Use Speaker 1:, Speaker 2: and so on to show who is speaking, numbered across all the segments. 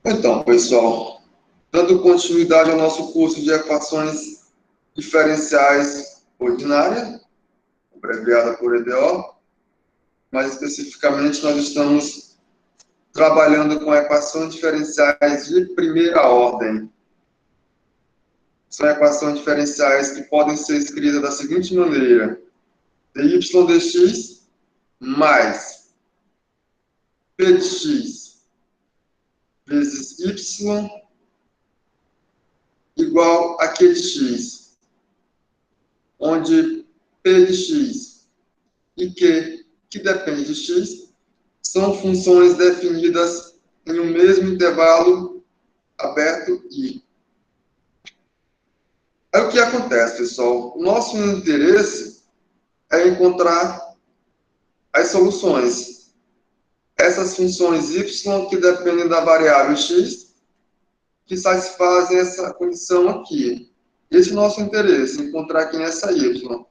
Speaker 1: Então, pessoal, dando continuidade ao nosso curso de equações diferenciais ordinárias, abreviada por EDO, mais especificamente nós estamos trabalhando com equações diferenciais de primeira ordem. São equações diferenciais que podem ser escritas da seguinte maneira: dy dx mais p de x vezes y igual a q de x, onde p de x e q, que depende de x, são funções definidas em um mesmo intervalo aberto I. Aí o que acontece, pessoal? O nosso interesse é encontrar as soluções. Essas funções y que dependem da variável x, que satisfazem essa condição aqui. Esse é o nosso interesse, encontrar quem é essa y.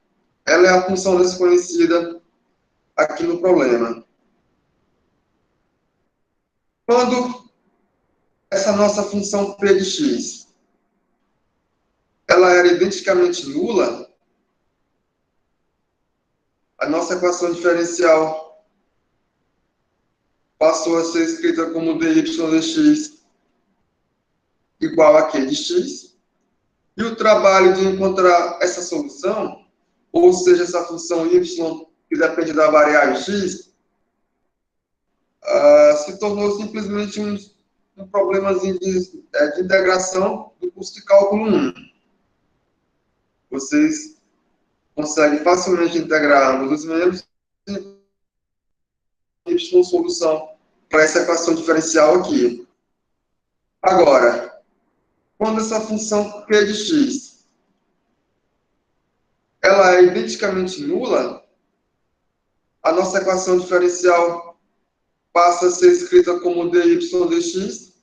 Speaker 1: Ela é a função desconhecida aqui no problema. Quando essa nossa função p de x, ela era identicamente nula, a nossa equação diferencial passou a ser escrita como dy dx igual a q de x, e o trabalho de encontrar essa solução, ou seja, essa função y que depende da variável x, se tornou simplesmente um problemazinho de integração do curso de cálculo 1. Vocês conseguem facilmente integrar ambos os membros e y solução para essa equação diferencial aqui. Agora, quando essa função q de x ela é identicamente nula, a nossa equação diferencial passa a ser escrita como dy dx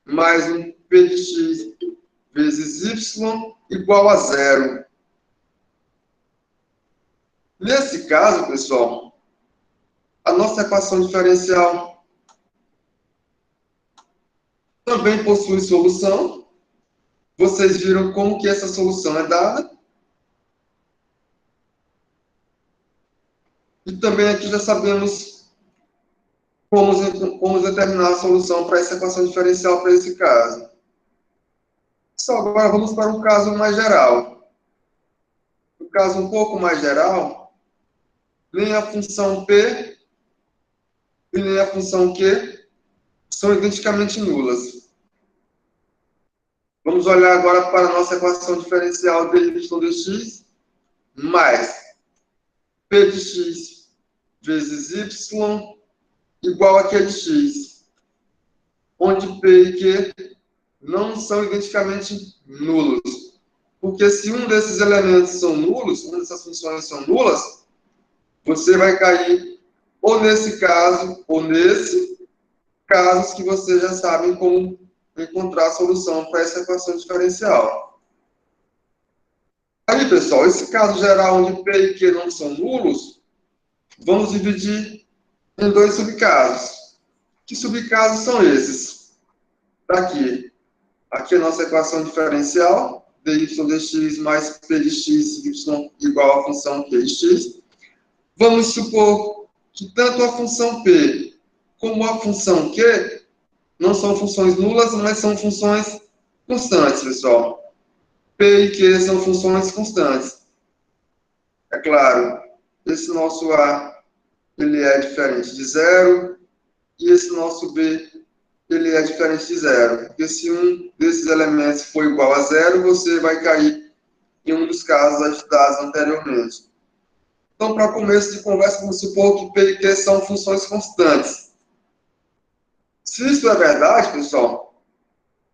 Speaker 1: mais um p de x vezes y igual a zero. Nesse caso, pessoal, a nossa equação diferencial também possui solução. Vocês viram como que essa solução é dada. E também aqui já sabemos como determinar a solução para essa equação diferencial para esse caso. Só agora vamos para um caso mais geral. No caso um pouco mais geral, nem a função p e nem a função q são identicamente nulas. Vamos olhar agora para a nossa equação diferencial dy dx mais p de x vezes y igual a q de x, onde p e q não são identicamente nulos. Porque se um desses elementos são nulos, uma dessas funções são nulas, você vai cair ou nesse caso, ou nesse, casos que vocês já sabem como encontrar a solução para essa equação diferencial. Aí, pessoal, esse caso geral onde p e q não são nulos, vamos dividir em dois subcasos. Que subcasos são esses? Aqui. Aqui a nossa equação diferencial, dy dx mais p de x y igual à função q de x. Vamos supor que tanto a função p como a função q não são funções nulas, mas são funções constantes, pessoal. P e q são funções constantes. É claro, esse nosso a ele é diferente de zero e esse nosso b ele é diferente de zero. Porque se um desses elementos for igual a zero, você vai cair em um dos casos estudados anteriormente. Então, para começo de conversa, vamos supor que p e q são funções constantes. Se isso é verdade, pessoal,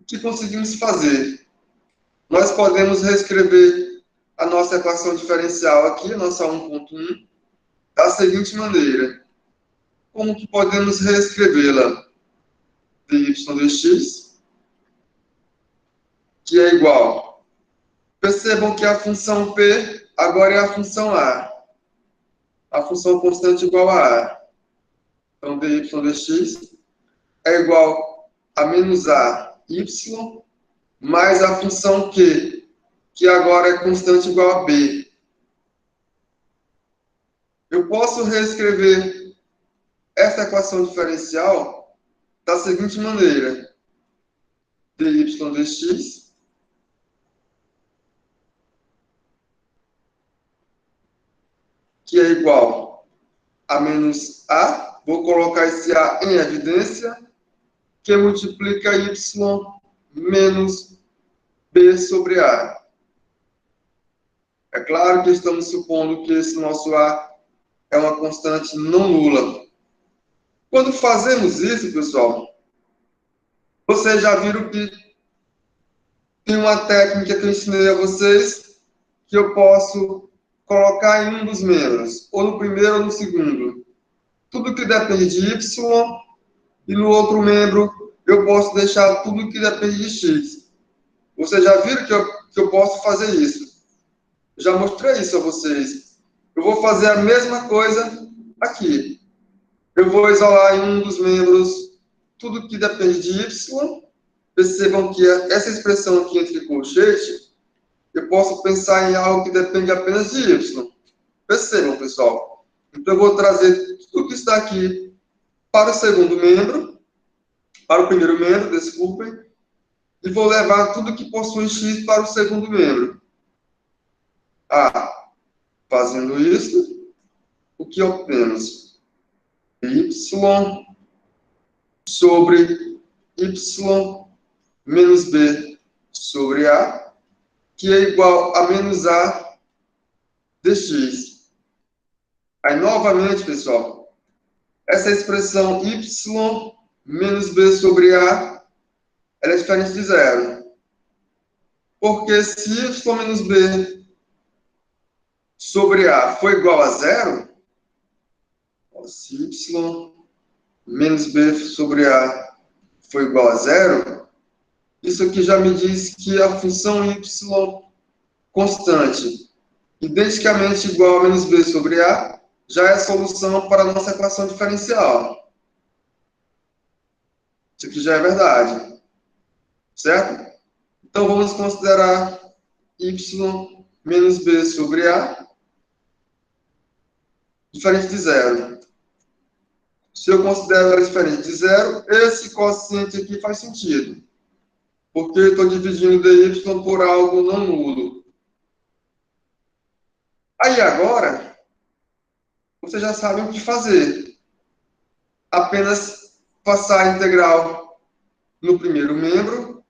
Speaker 1: o que conseguimos fazer? Nós podemos reescrever a nossa equação diferencial aqui, a nossa 1.1, da seguinte maneira. Como que podemos reescrevê-la? Dy dx, que é igual. Percebam que a função p agora é a função a. A função constante igual a a. Então, dy dx é igual a menos a y, mais a função q, que agora é constante igual a b. Eu posso reescrever esta equação diferencial da seguinte maneira: dy dx, que é igual a menos a, vou colocar esse a em evidência, que multiplica y menos b sobre a. É claro que estamos supondo que esse nosso a é uma constante não nula. Quando fazemos isso, pessoal, vocês já viram que tem uma técnica que eu ensinei a vocês, que eu posso colocar em um dos membros, ou no primeiro ou no segundo. Tudo que depende de y, e no outro membro eu posso deixar tudo que depende de x. Vocês já viram que eu posso fazer isso? Já mostrei isso a vocês. Eu vou fazer a mesma coisa aqui. Eu vou isolar em um dos membros tudo que depende de y. Percebam que essa expressão aqui entre colchetes, eu posso pensar em algo que depende apenas de y. Percebam, pessoal. Então, eu vou trazer tudo que está aqui para o segundo membro, para o primeiro membro, desculpem, e vou levar tudo que possui x para o segundo membro. Fazendo isso, o que obtemos? Y sobre y menos b sobre a, que é igual a menos a dx. Aí, novamente, pessoal, essa expressão y menos b sobre a, ela é diferente de zero. Porque se y menos b sobre a for igual a zero, se y menos b sobre a for igual a zero, isso aqui já me diz que a função y constante, identicamente igual a menos b sobre a, já é a solução para a nossa equação diferencial. Isso aqui já é verdade. Certo? Então, vamos considerar y menos b sobre a diferente de zero. Se eu considero ela diferente de zero, esse quociente aqui faz sentido. Porque eu estou dividindo dy por algo não nulo. Aí, agora, vocês já sabem o que fazer. Apenas passar a integral no primeiro membro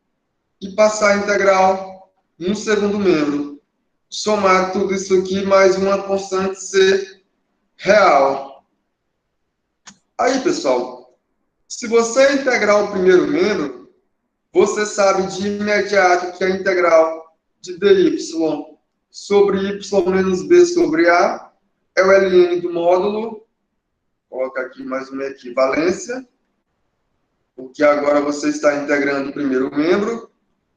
Speaker 1: e passar a integral no segundo membro. Somar tudo isso aqui mais uma constante c real. Aí, pessoal, se você integrar o primeiro membro, você sabe de imediato que a integral de dy sobre y menos b sobre a é o ln do módulo. Vou colocar aqui mais uma equivalência, porque agora você está integrando o primeiro membro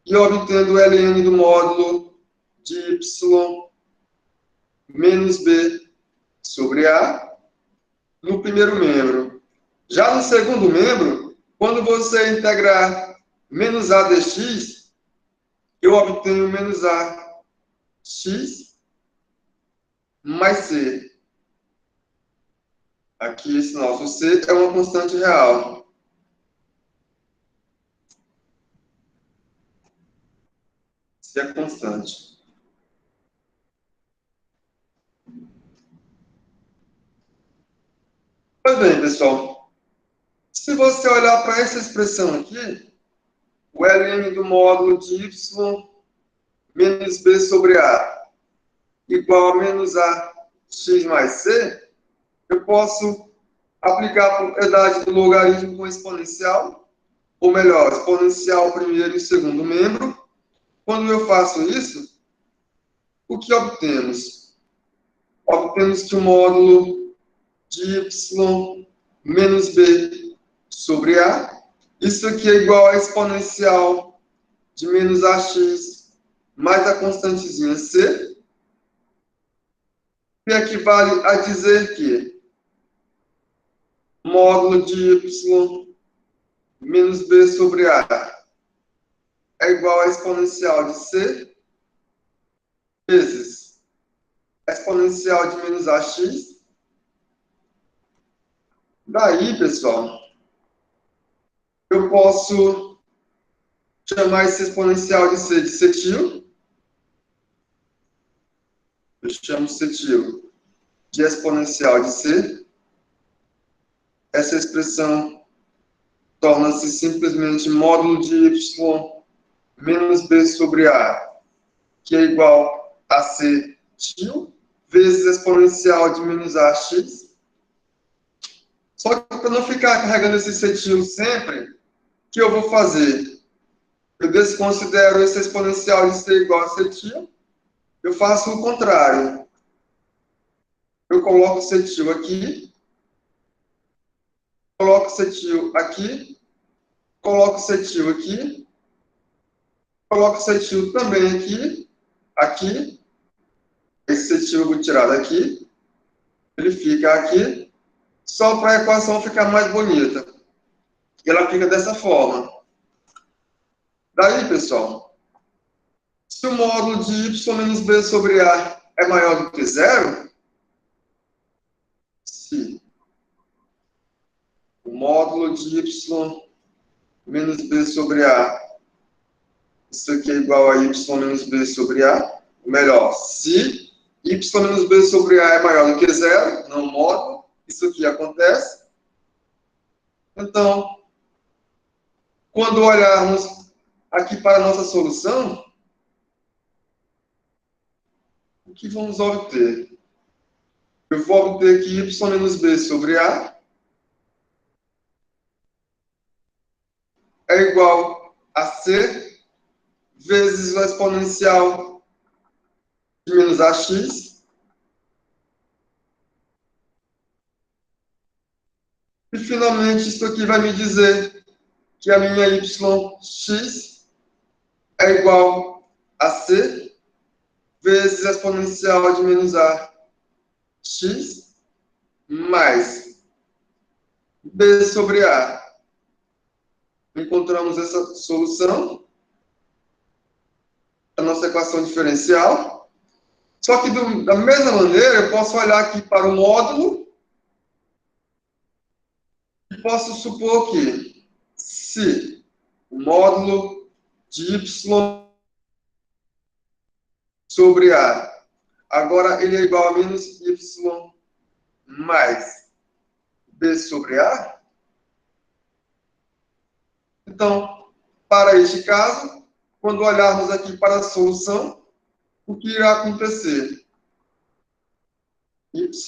Speaker 1: e obtendo o ln do módulo de y menos b sobre a no primeiro membro. Já no segundo membro, quando você integrar menos a dx, eu obtenho menos a x mais c. Aqui, esse nosso c é uma constante real. C é constante. Pois bem, pessoal. Se você olhar para essa expressão aqui, o ln do módulo de y menos b sobre a igual a menos a x mais c, eu posso aplicar a propriedade do logaritmo com exponencial, ou melhor, exponencial primeiro e segundo membro. Quando eu faço isso, o que obtemos? Obtemos que o módulo de y menos b sobre a, isso aqui é igual a exponencial de menos ax mais a constantezinha c, que equivale a dizer que módulo de y menos b sobre a é igual a exponencial de c vezes a exponencial de menos ax. Daí, pessoal, eu posso chamar esse exponencial de c de cetil. Eu chamo cetil de exponencial de c. Essa expressão torna-se simplesmente módulo de y menos b sobre a, que é igual a c tio, vezes exponencial de menos ax. Só que para não ficar carregando esse c tio sempre, o que eu vou fazer? Eu desconsidero esse exponencial de c igual a c tio. Eu faço o contrário. Eu coloco c tio aqui, coloco c tio aqui, coloco c tio aqui, coloco c tio também aqui, aqui. Esse c tio eu vou tirar daqui. Ele fica aqui, só para a equação ficar mais bonita. E ela fica dessa forma. Daí, pessoal, se o módulo de y menos b sobre a é maior do que zero, se o módulo de y menos b sobre a, isso aqui é igual a y menos b sobre a, ou melhor, se y menos b sobre a é maior do que zero, não módulo, isso aqui acontece. Então, quando olharmos aqui para a nossa solução, o que vamos obter? Eu vou obter que y menos b sobre a é igual a c vezes o exponencial de menos ax. E, finalmente, isso aqui vai me dizer que a minha yx é igual a c vezes exponencial de menos ax mais b sobre a. Encontramos essa solução da nossa equação diferencial. Só que, da mesma maneira, eu posso olhar aqui para o módulo e posso supor que, se o módulo de y sobre a, agora ele é igual a menos y mais b sobre a, então, para este caso, quando olharmos aqui para a solução, o que irá acontecer? Menos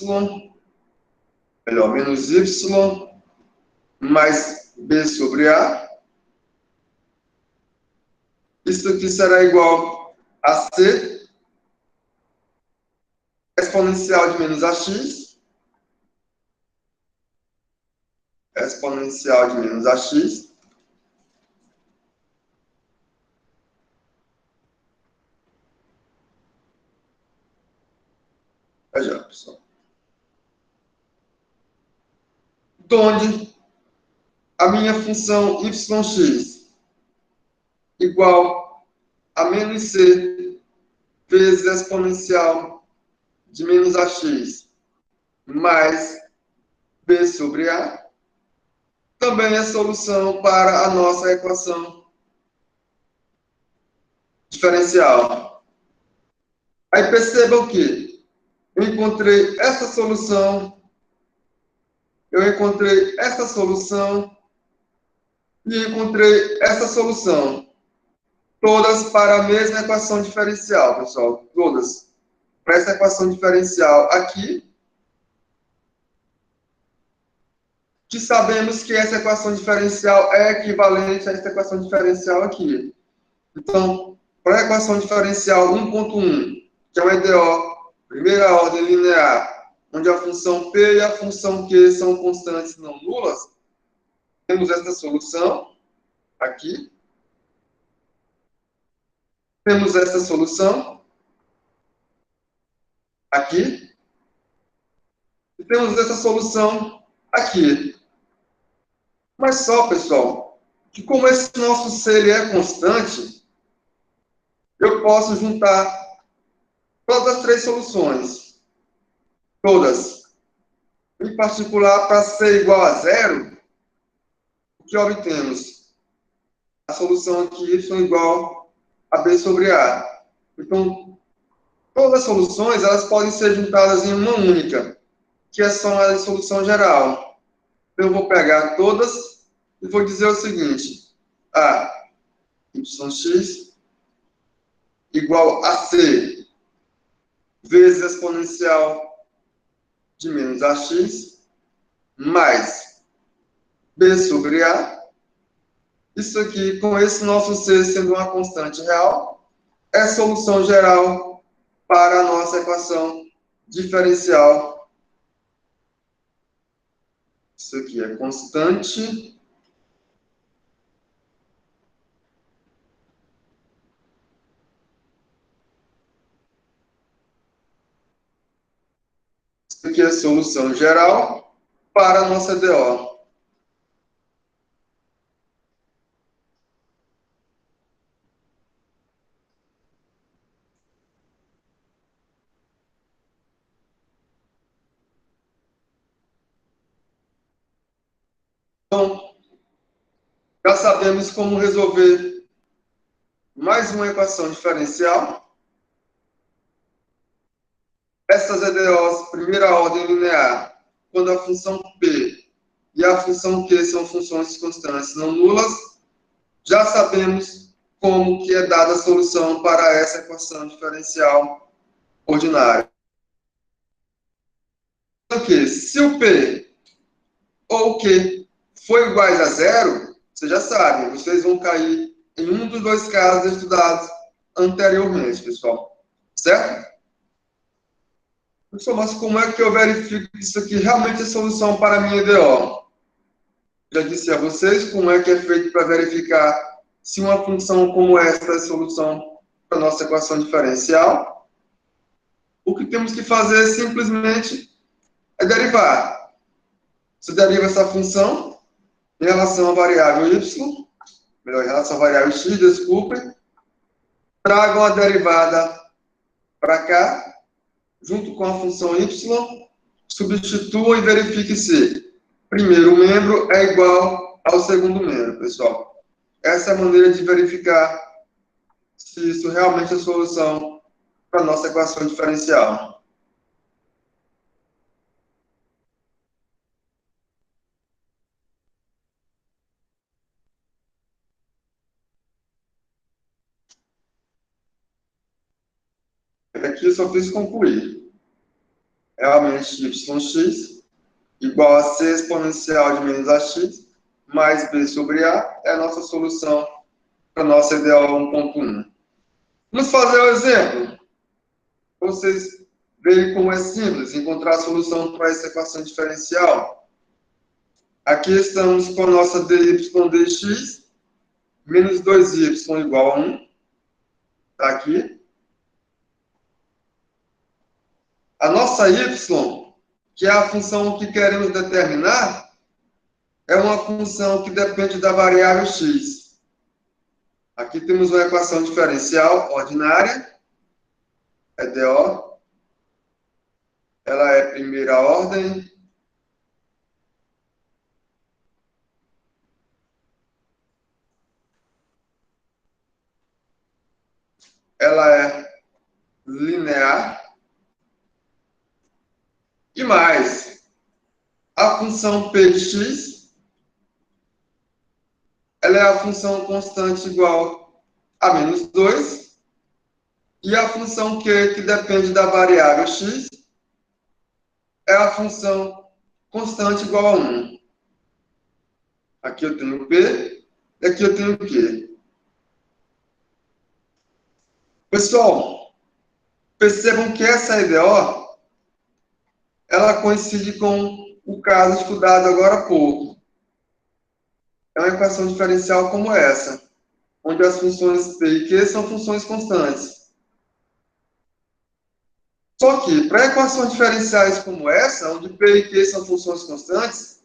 Speaker 1: y mais b sobre a. Isso aqui será igual a c exponencial de menos ax. Exponencial de menos ax. Veja, pessoal. Onde a minha função yx igual a menos c vezes exponencial de menos ax mais b sobre a também é solução para a nossa equação diferencial. Aí percebam que eu encontrei essa solução, eu encontrei essa solução e encontrei essa solução. Todas para a mesma equação diferencial, pessoal. Todas para essa equação diferencial aqui. Que sabemos que essa equação diferencial é equivalente a essa equação diferencial aqui. Então, para a equação diferencial 1.1, que é uma EDO, primeira ordem linear, onde a função P e a função Q são constantes não nulas, temos essa solução aqui. Temos essa solução aqui. E temos essa solução aqui. Mas só, pessoal, que como esse nosso C ele é constante, eu posso juntar todas as três soluções. Todas. Em particular, para C igual a zero, o que obtemos? A solução aqui, y igual a B sobre A. Então, todas as soluções elas podem ser juntadas em uma única, que é só a solução geral. Eu vou pegar todas e vou dizer o seguinte: a yx igual a c vezes a exponencial de menos ax mais b sobre a. Isso aqui, com esse nosso c sendo uma constante real, é solução geral para a nossa equação diferencial. Isso aqui é constante. Isso aqui é solução geral para a nossa DO. Então, já sabemos como resolver mais uma equação diferencial. Essas EDOs, primeira ordem linear, quando a função P e a função Q são funções constantes não nulas, já sabemos como que é dada a solução para essa equação diferencial ordinária. Porque se o P ou o Q for iguais a zero, vocês já sabem, vocês vão cair em um dos dois casos estudados anteriormente, pessoal. Certo? Pessoal, mas como é que eu verifico que isso aqui realmente é solução para a minha EDO? Já disse a vocês como é que é feito para verificar se uma função como esta é solução para a nossa equação diferencial. O que temos que fazer simplesmente é derivar. Você deriva essa função em relação à variável y, melhor, em relação à variável x, desculpe, tragam a derivada para cá, junto com a função y, substituam e verifiquem se primeiro membro é igual ao segundo membro, pessoal. Essa é a maneira de verificar se isso realmente é solução para a nossa equação diferencial. Aqui eu só fiz concluir. Realmente, yx igual a c exponencial de menos ax mais b sobre a é a nossa solução para a nossa EDO 1.1. Vamos fazer um exemplo. Para vocês verem como é simples encontrar a solução para essa equação diferencial. Aqui estamos com a nossa dy dx menos 2y igual a 1. Está aqui. A nossa y, que é a função que queremos determinar, é uma função que depende da variável x. Aqui temos uma equação diferencial ordinária, EDO. Ela é primeira ordem. Ela é linear. E mais, a função p de x, ela é a função constante igual a menos 2, e a função q, que depende da variável x, é a função constante igual a 1. Aqui eu tenho p, e aqui eu tenho q. Pessoal, percebam que essa EDO, ela coincide com o caso estudado agora há pouco. É uma equação diferencial como essa, onde as funções p e q são funções constantes. Só que, para equações diferenciais como essa, onde p e q são funções constantes,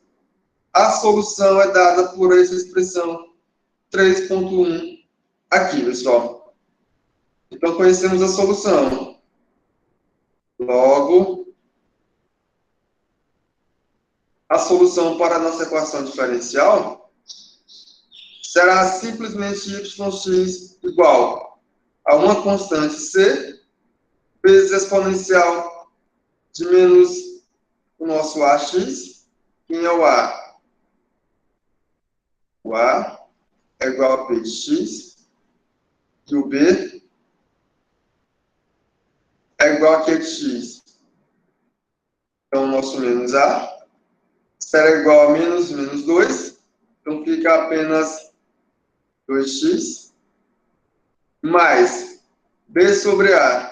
Speaker 1: a solução é dada por essa expressão 3,1 aqui, pessoal. Então, conhecemos a solução. Logo, a solução para a nossa equação diferencial será simplesmente yx igual a uma constante c vezes exponencial de menos o nosso ax. Quem é o a? O a é igual a p de x, e o b é igual a q de x. Então, o nosso menos a será igual a menos 2, então fica apenas 2x, mais b sobre a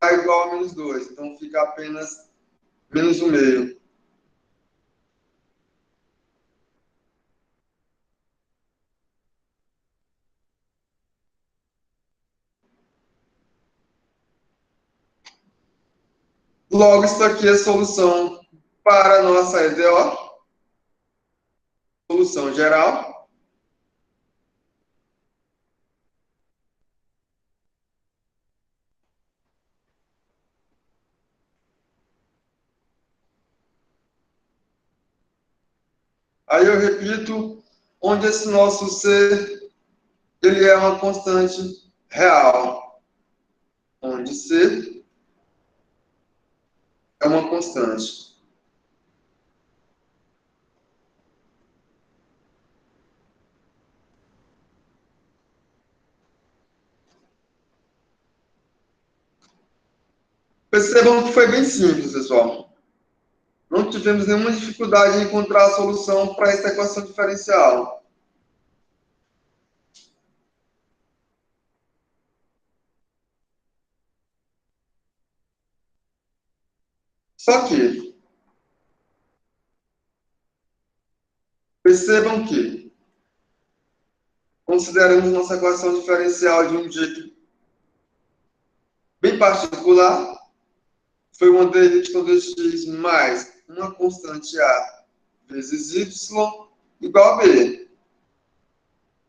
Speaker 1: é igual a menos 2, então fica apenas menos 1 meio. Logo, isso aqui é a solução para a nossa EDO, solução geral. Aí eu repito, onde esse nosso C, ele é uma constante real. Onde C é uma constante. Percebam que foi bem simples, pessoal. Não tivemos nenhuma dificuldade em encontrar a solução para essa equação diferencial. Só que, percebam que, consideramos nossa equação diferencial de um jeito bem particular, foi uma derivativa de x mais uma constante a vezes y igual a b.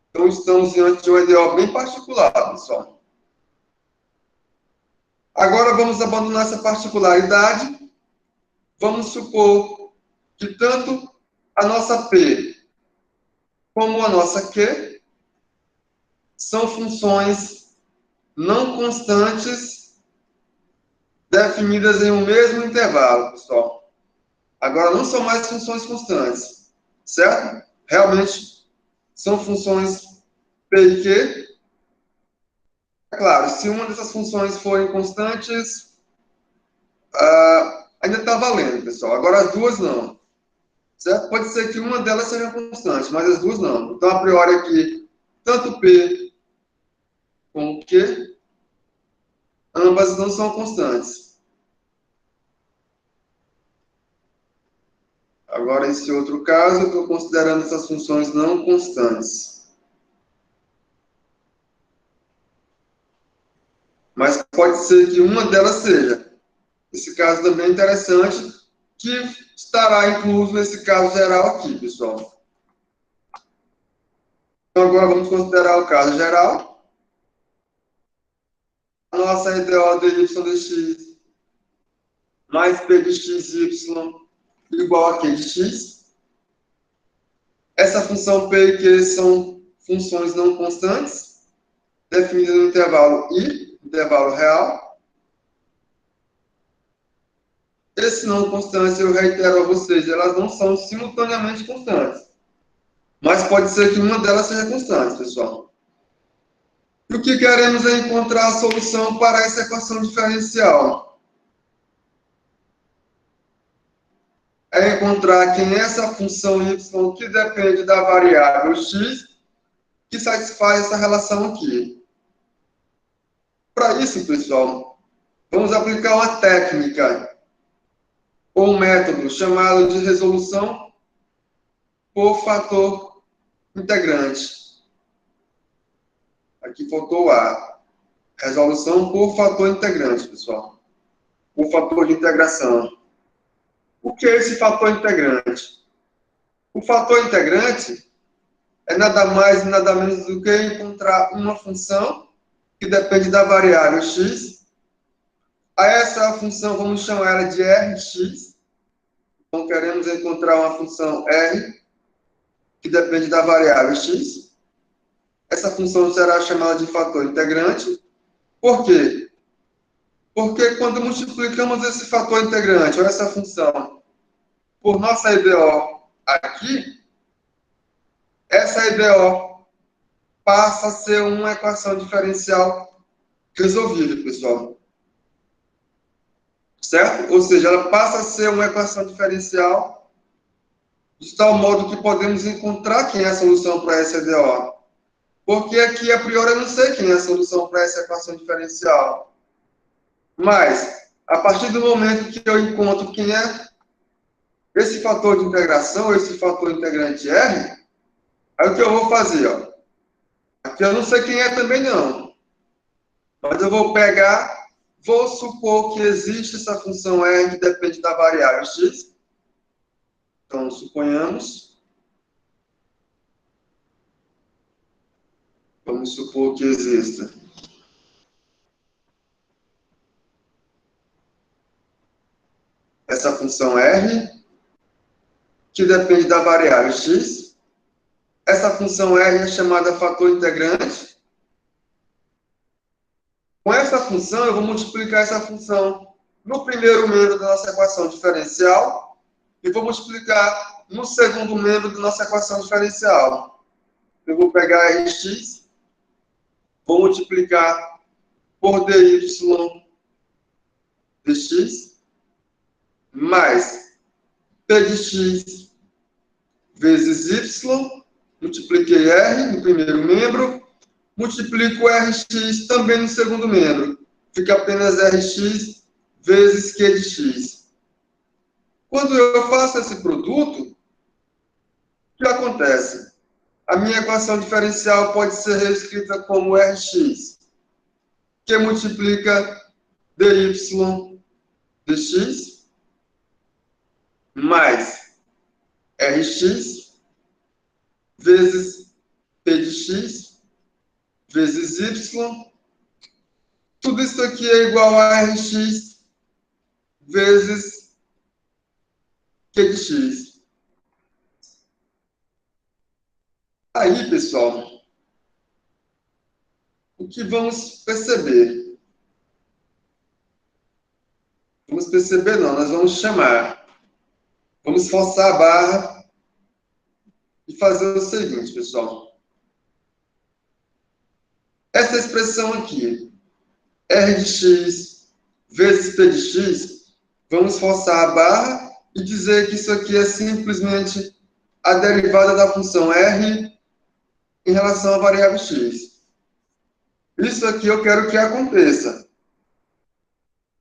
Speaker 1: Então, estamos diante de uma EDO bem particular, pessoal. Agora, vamos abandonar essa particularidade. Vamos supor que tanto a nossa P como a nossa Q são funções não constantes definidas em um mesmo intervalo, pessoal. Agora, não são mais funções constantes, certo? Realmente, são funções P e Q. É claro, se uma dessas funções forem constantes, ainda está valendo, pessoal. Agora, as duas não. Certo? Pode ser que uma delas seja constante, mas as duas não. Então, a priori aqui, tanto P como Q, ambas não são constantes. Agora, esse outro caso, eu estou considerando essas funções não constantes. Mas pode ser que uma delas seja. Esse caso também é interessante, que estará incluso nesse caso geral aqui, pessoal. Então, agora vamos considerar o caso geral. A nossa EDO de y de x mais p de xy igual a q de x. Essa função p e q são funções não constantes, definidas no intervalo i, intervalo real. Esse não constante, eu reitero a vocês, elas não são simultaneamente constantes. Mas pode ser que uma delas seja constante, pessoal. E o que queremos é encontrar a solução para essa equação diferencial. É encontrar quem é essa função y que depende da variável x que satisfaz essa relação aqui. Para isso, pessoal, vamos aplicar uma técnica ou um método chamado de resolução por fator integrante. Aqui faltou o A. Resolução por fator integrante, pessoal. Por fator de integração. O que é esse fator integrante? O fator integrante é nada mais e nada menos do que encontrar uma função que depende da variável x. A essa função vamos chamar ela de Rx. Então, queremos encontrar uma função R que depende da variável x. Essa função será chamada de fator integrante. Por quê? Porque quando multiplicamos esse fator integrante, ou essa função, por nossa EDO aqui, essa EDO passa a ser uma equação diferencial resolvida, pessoal. Certo? Ou seja, ela passa a ser uma equação diferencial de tal modo que podemos encontrar quem é a solução para essa EDO. Porque aqui, a priori, eu não sei quem é a solução para essa equação diferencial. Mas, a partir do momento que eu encontro quem é esse fator de integração, esse fator integrante R, aí o que eu vou fazer? Ó? Aqui eu não sei quem é também, não. Mas eu vou pegar, vou supor que existe essa função R que depende da variável x. Então, suponhamos. Vamos supor que exista essa função R, que depende da variável x. Essa função R é chamada fator integrante. Com essa função, eu vou multiplicar essa função no primeiro membro da nossa equação diferencial e vou multiplicar no segundo membro da nossa equação diferencial. Eu vou pegar Rx, vou multiplicar por dy dx, mais p de x vezes y, multipliquei R no primeiro membro, multiplico Rx também no segundo membro. Fica apenas Rx vezes Q de x. Quando eu faço esse produto, o que acontece? A minha equação diferencial pode ser reescrita como Rx, que multiplica dy dx, mais Rx vezes p de x vezes y. Tudo isso aqui é igual a Rx vezes Q de x. Aí, pessoal, o que vamos perceber? Vamos perceber não, nós vamos chamar. Vamos forçar a barra e fazer o seguinte, pessoal. Essa expressão aqui, R de x vezes P de x, vamos forçar a barra e dizer que isso aqui é simplesmente a derivada da função R em relação à variável x. Isso aqui eu quero que aconteça.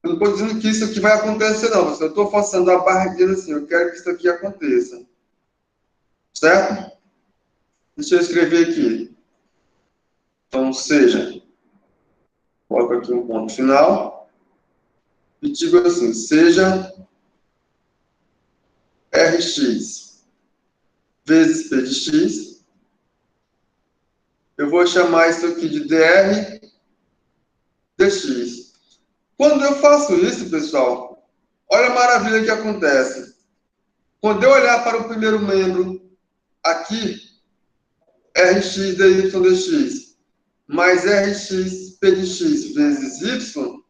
Speaker 1: Eu não estou dizendo que isso aqui vai acontecer, não. Eu estou forçando a barra dizendo assim, eu quero que isso aqui aconteça. Certo? Deixa eu escrever aqui. Então, seja, coloco aqui um ponto final, e digo assim, seja Rx vezes P de x, eu vou chamar isso aqui de dr dx. Quando eu faço isso, pessoal, olha a maravilha que acontece. Quando eu olhar para o primeiro membro aqui, Rx dy dx, mais Rx P de x vezes y,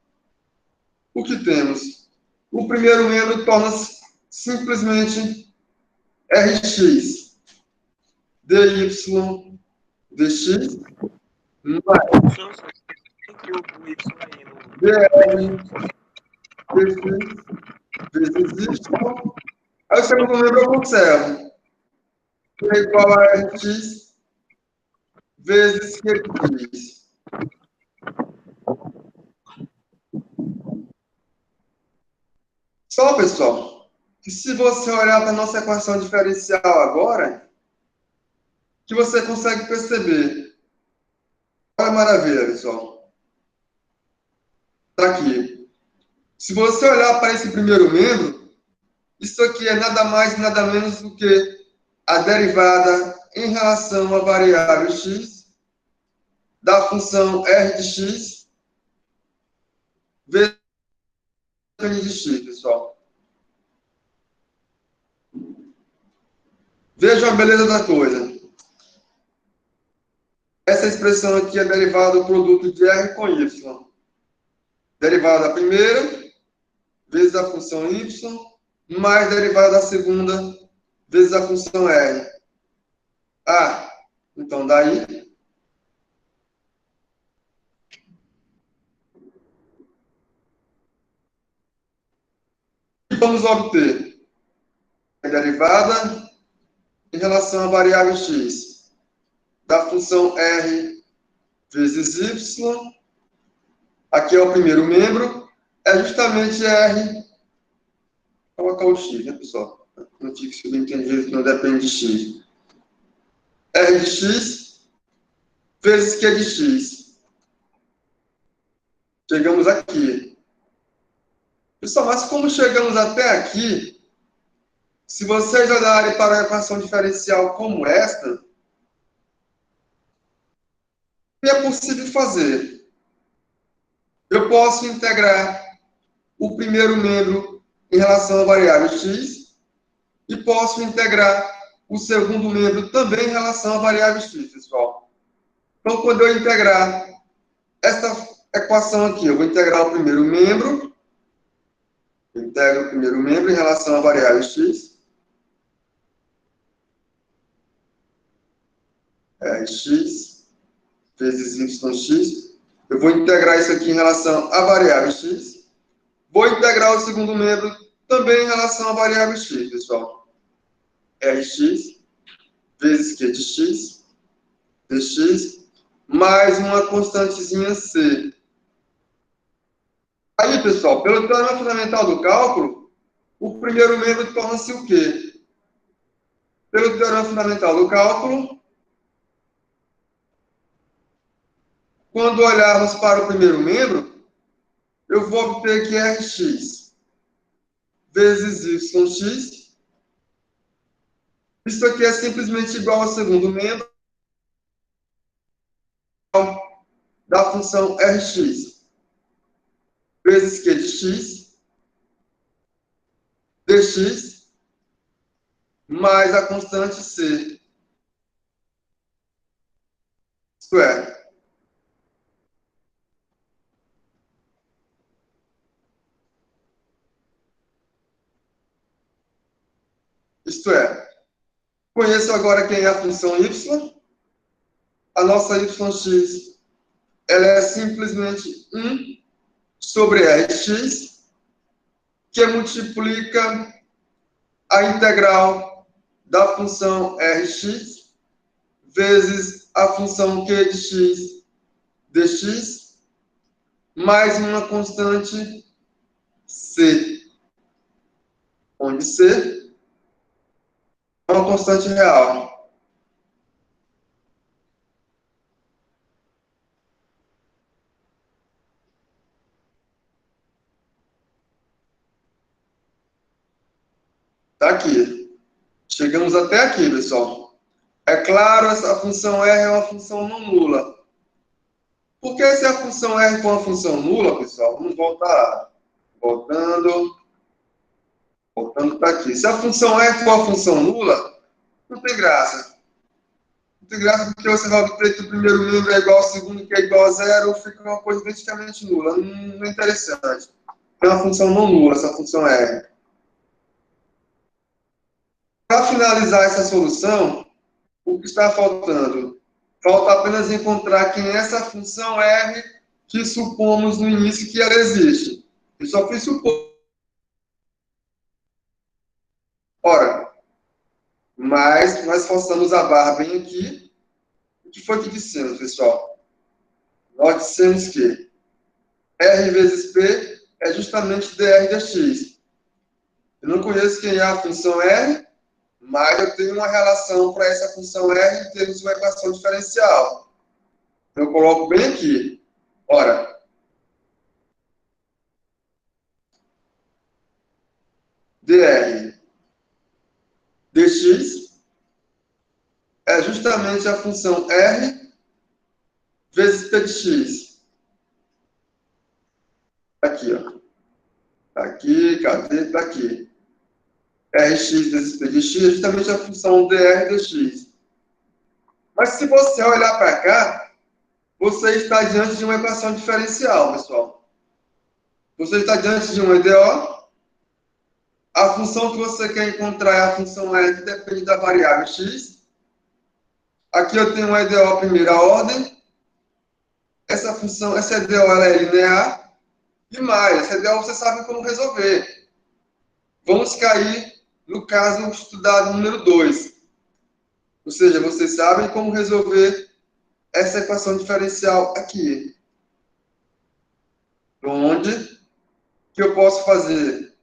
Speaker 1: o que temos? O primeiro membro torna-se simplesmente Rx dy dx mais dr dx vezes y. Aí o segundo membro eu conservo. Que é igual a Rx vezes Q de x. Só, pessoal, que se você olhar para a nossa equação diferencial agora, que você consegue perceber. Olha a maravilha, pessoal. Está aqui. Se você olhar para esse primeiro membro, isso aqui é nada mais e nada menos do que a derivada em relação à variável x da função r de x vezes n de x, pessoal. Vejam a beleza da coisa. Essa expressão aqui é derivada do produto de r com y. Derivada da primeira vezes a função y, mais derivada da segunda vezes a função r. Ah, então daí vamos obter a derivada em relação à variável x da função r vezes y. Aqui é o primeiro membro, é justamente r. Vou colocar o x, né, pessoal? Não fique subentendido que não depende de x. R de x vezes Q de x. Chegamos aqui. Pessoal, mas como chegamos até aqui, se vocês olharem para a equação diferencial como esta, o que é possível fazer? Eu posso integrar o primeiro membro em relação à variável x e posso integrar o segundo membro também em relação à variável x, pessoal. Então, quando eu integrar esta equação aqui, eu vou integrar o primeiro membro, integro o primeiro membro em relação à variável x, x vezes yx. Eu vou integrar isso aqui em relação à variável x. Vou integrar o segundo membro também em relação à variável x, pessoal. Rx vezes Q de x, dx, mais uma constantezinha C. Aí, pessoal, pelo teorema fundamental do cálculo, o primeiro membro torna-se o quê? Pelo teorema fundamental do cálculo, quando olharmos para o primeiro membro, eu vou obter que Rx vezes yx. Isso aqui é simplesmente igual ao segundo membro da função Rx vezes Q de x, dx, mais a constante C. Isto é, conheço agora quem é a função y. A nossa yx, ela é simplesmente 1 sobre Rx, que multiplica a integral da função Rx vezes a função Q de x dx, mais uma constante C, onde C é uma constante real. Está aqui. Chegamos até aqui, pessoal. É claro, essa função R é uma função não nula. Por que se a função R for uma função nula, pessoal? Vamos voltar. Voltando para aqui. Se a função R for uma função nula, não tem graça. Não tem graça porque você vai obter que o primeiro membro é igual ao segundo, que é igual a zero, fica uma coisa identicamente nula. Não é interessante. É uma função não nula, essa função R. Para finalizar essa solução, o que está faltando? Falta apenas encontrar quem é essa função R que supomos no início que ela existe. Eu só fui supor. Ora, mas nós forçamos a barra bem aqui. O que foi que dissemos, pessoal? Nós dissemos que R vezes P é justamente dr dx. Eu não conheço quem é a função R, mas eu tenho uma relação para essa função R em termos de uma equação diferencial. Então, eu coloco bem aqui. Ora, dr dx justamente a função R vezes P de X. Aqui, ó. Tá aqui, cadê? Tá aqui. Rx vezes P de X é justamente a função dr dx. Mas se você olhar para cá, você está diante de uma equação diferencial, pessoal. Você está diante de um EDO. A função que você quer encontrar é a função R, que depende da variável x. Aqui eu tenho um EDO primeira ordem. Essa função, essa EDO ela é linear. E mais, essa EDO você sabe como resolver. Vamos cair no caso estudado número 2. Ou seja, vocês sabem como resolver essa equação diferencial aqui. Onde que eu posso fazer?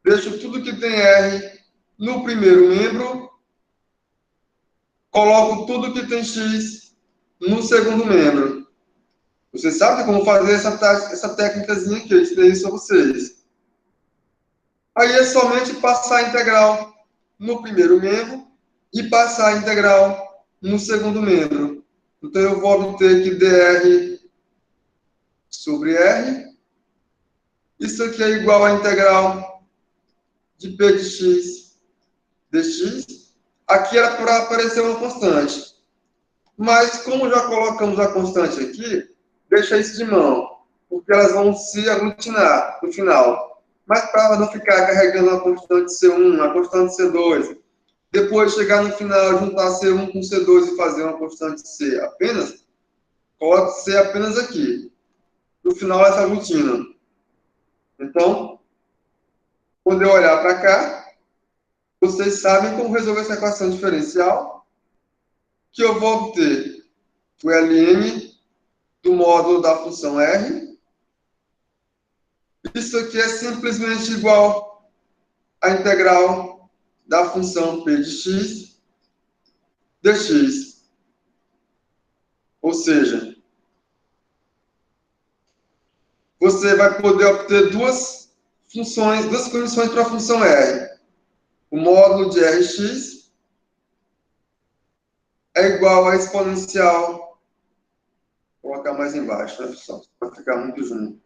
Speaker 1: Deixo tudo que tem R no primeiro membro, coloco tudo que tem X no segundo membro. Vocês sabem como fazer essa técnicazinha aqui, eu ensinei isso a vocês. Aí é somente passar a integral no primeiro membro e passar a integral no segundo membro. Então eu vou obter que dr sobre R, isso aqui é igual à integral de P de X dx. Aqui era para aparecer uma constante. Mas, como já colocamos a constante aqui, deixa isso de mão, porque elas vão se aglutinar no final. Mas para não ficar carregando a constante C1, a constante C2, depois chegar no final, juntar C1 com C2 e fazer uma constante C apenas, coloque C apenas aqui. No final, ela se aglutina. Então, quando eu olhar para cá, vocês sabem como resolver essa equação diferencial, que eu vou obter o Ln do módulo da função R. Isso aqui é simplesmente igual à integral da função P de X dx. Ou seja, você vai poder obter duas condições para a função R. O módulo de Rx é igual à exponencial. Vou colocar mais embaixo, né, pessoal? Para ficar muito junto.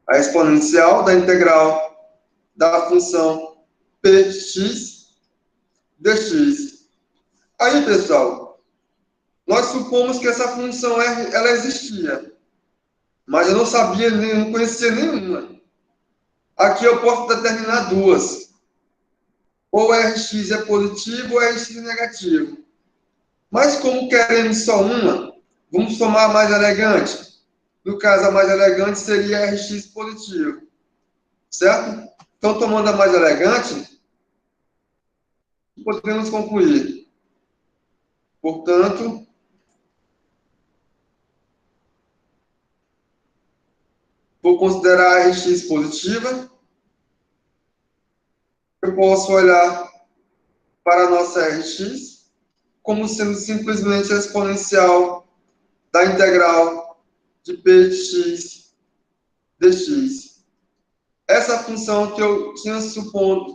Speaker 1: A exponencial da integral da função Px dx. Aí, pessoal, nós supomos que essa função R ela existia, mas eu não sabia, não conhecia nenhuma. Aqui eu posso determinar duas. Ou Rx é positivo ou Rx é negativo. Mas como queremos só uma, vamos tomar a mais elegante. No caso, a mais elegante seria Rx positivo. Certo? Então, tomando a mais elegante, podemos concluir. Portanto, vou considerar a Rx positiva. Eu posso olhar para a nossa Rx como sendo simplesmente a exponencial da integral de P de x dx. Essa função que eu supomos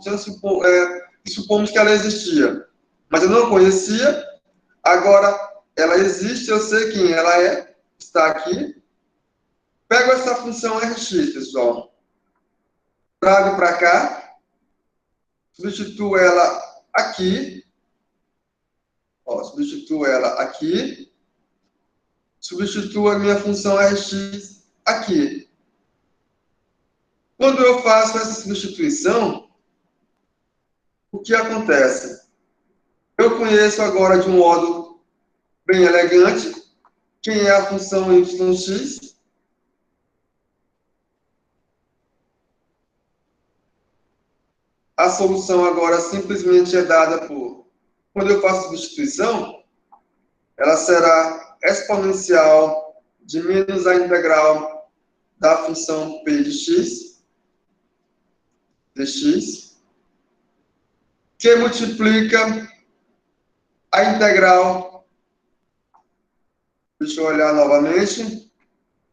Speaker 1: que ela existia, mas eu não conhecia, agora ela existe, eu sei quem ela é, está aqui. Pego essa função Rx, pessoal, trago para cá, substituo ela aqui, substituo ela aqui, substituo a minha função Rx aqui. Quando eu faço essa substituição, o que acontece? Eu conheço agora de um modo bem elegante quem é a função yx. A solução agora simplesmente é dada por... Quando eu faço substituição, ela será exponencial de menos a integral da função P de x dx, que multiplica a integral, deixa eu olhar novamente,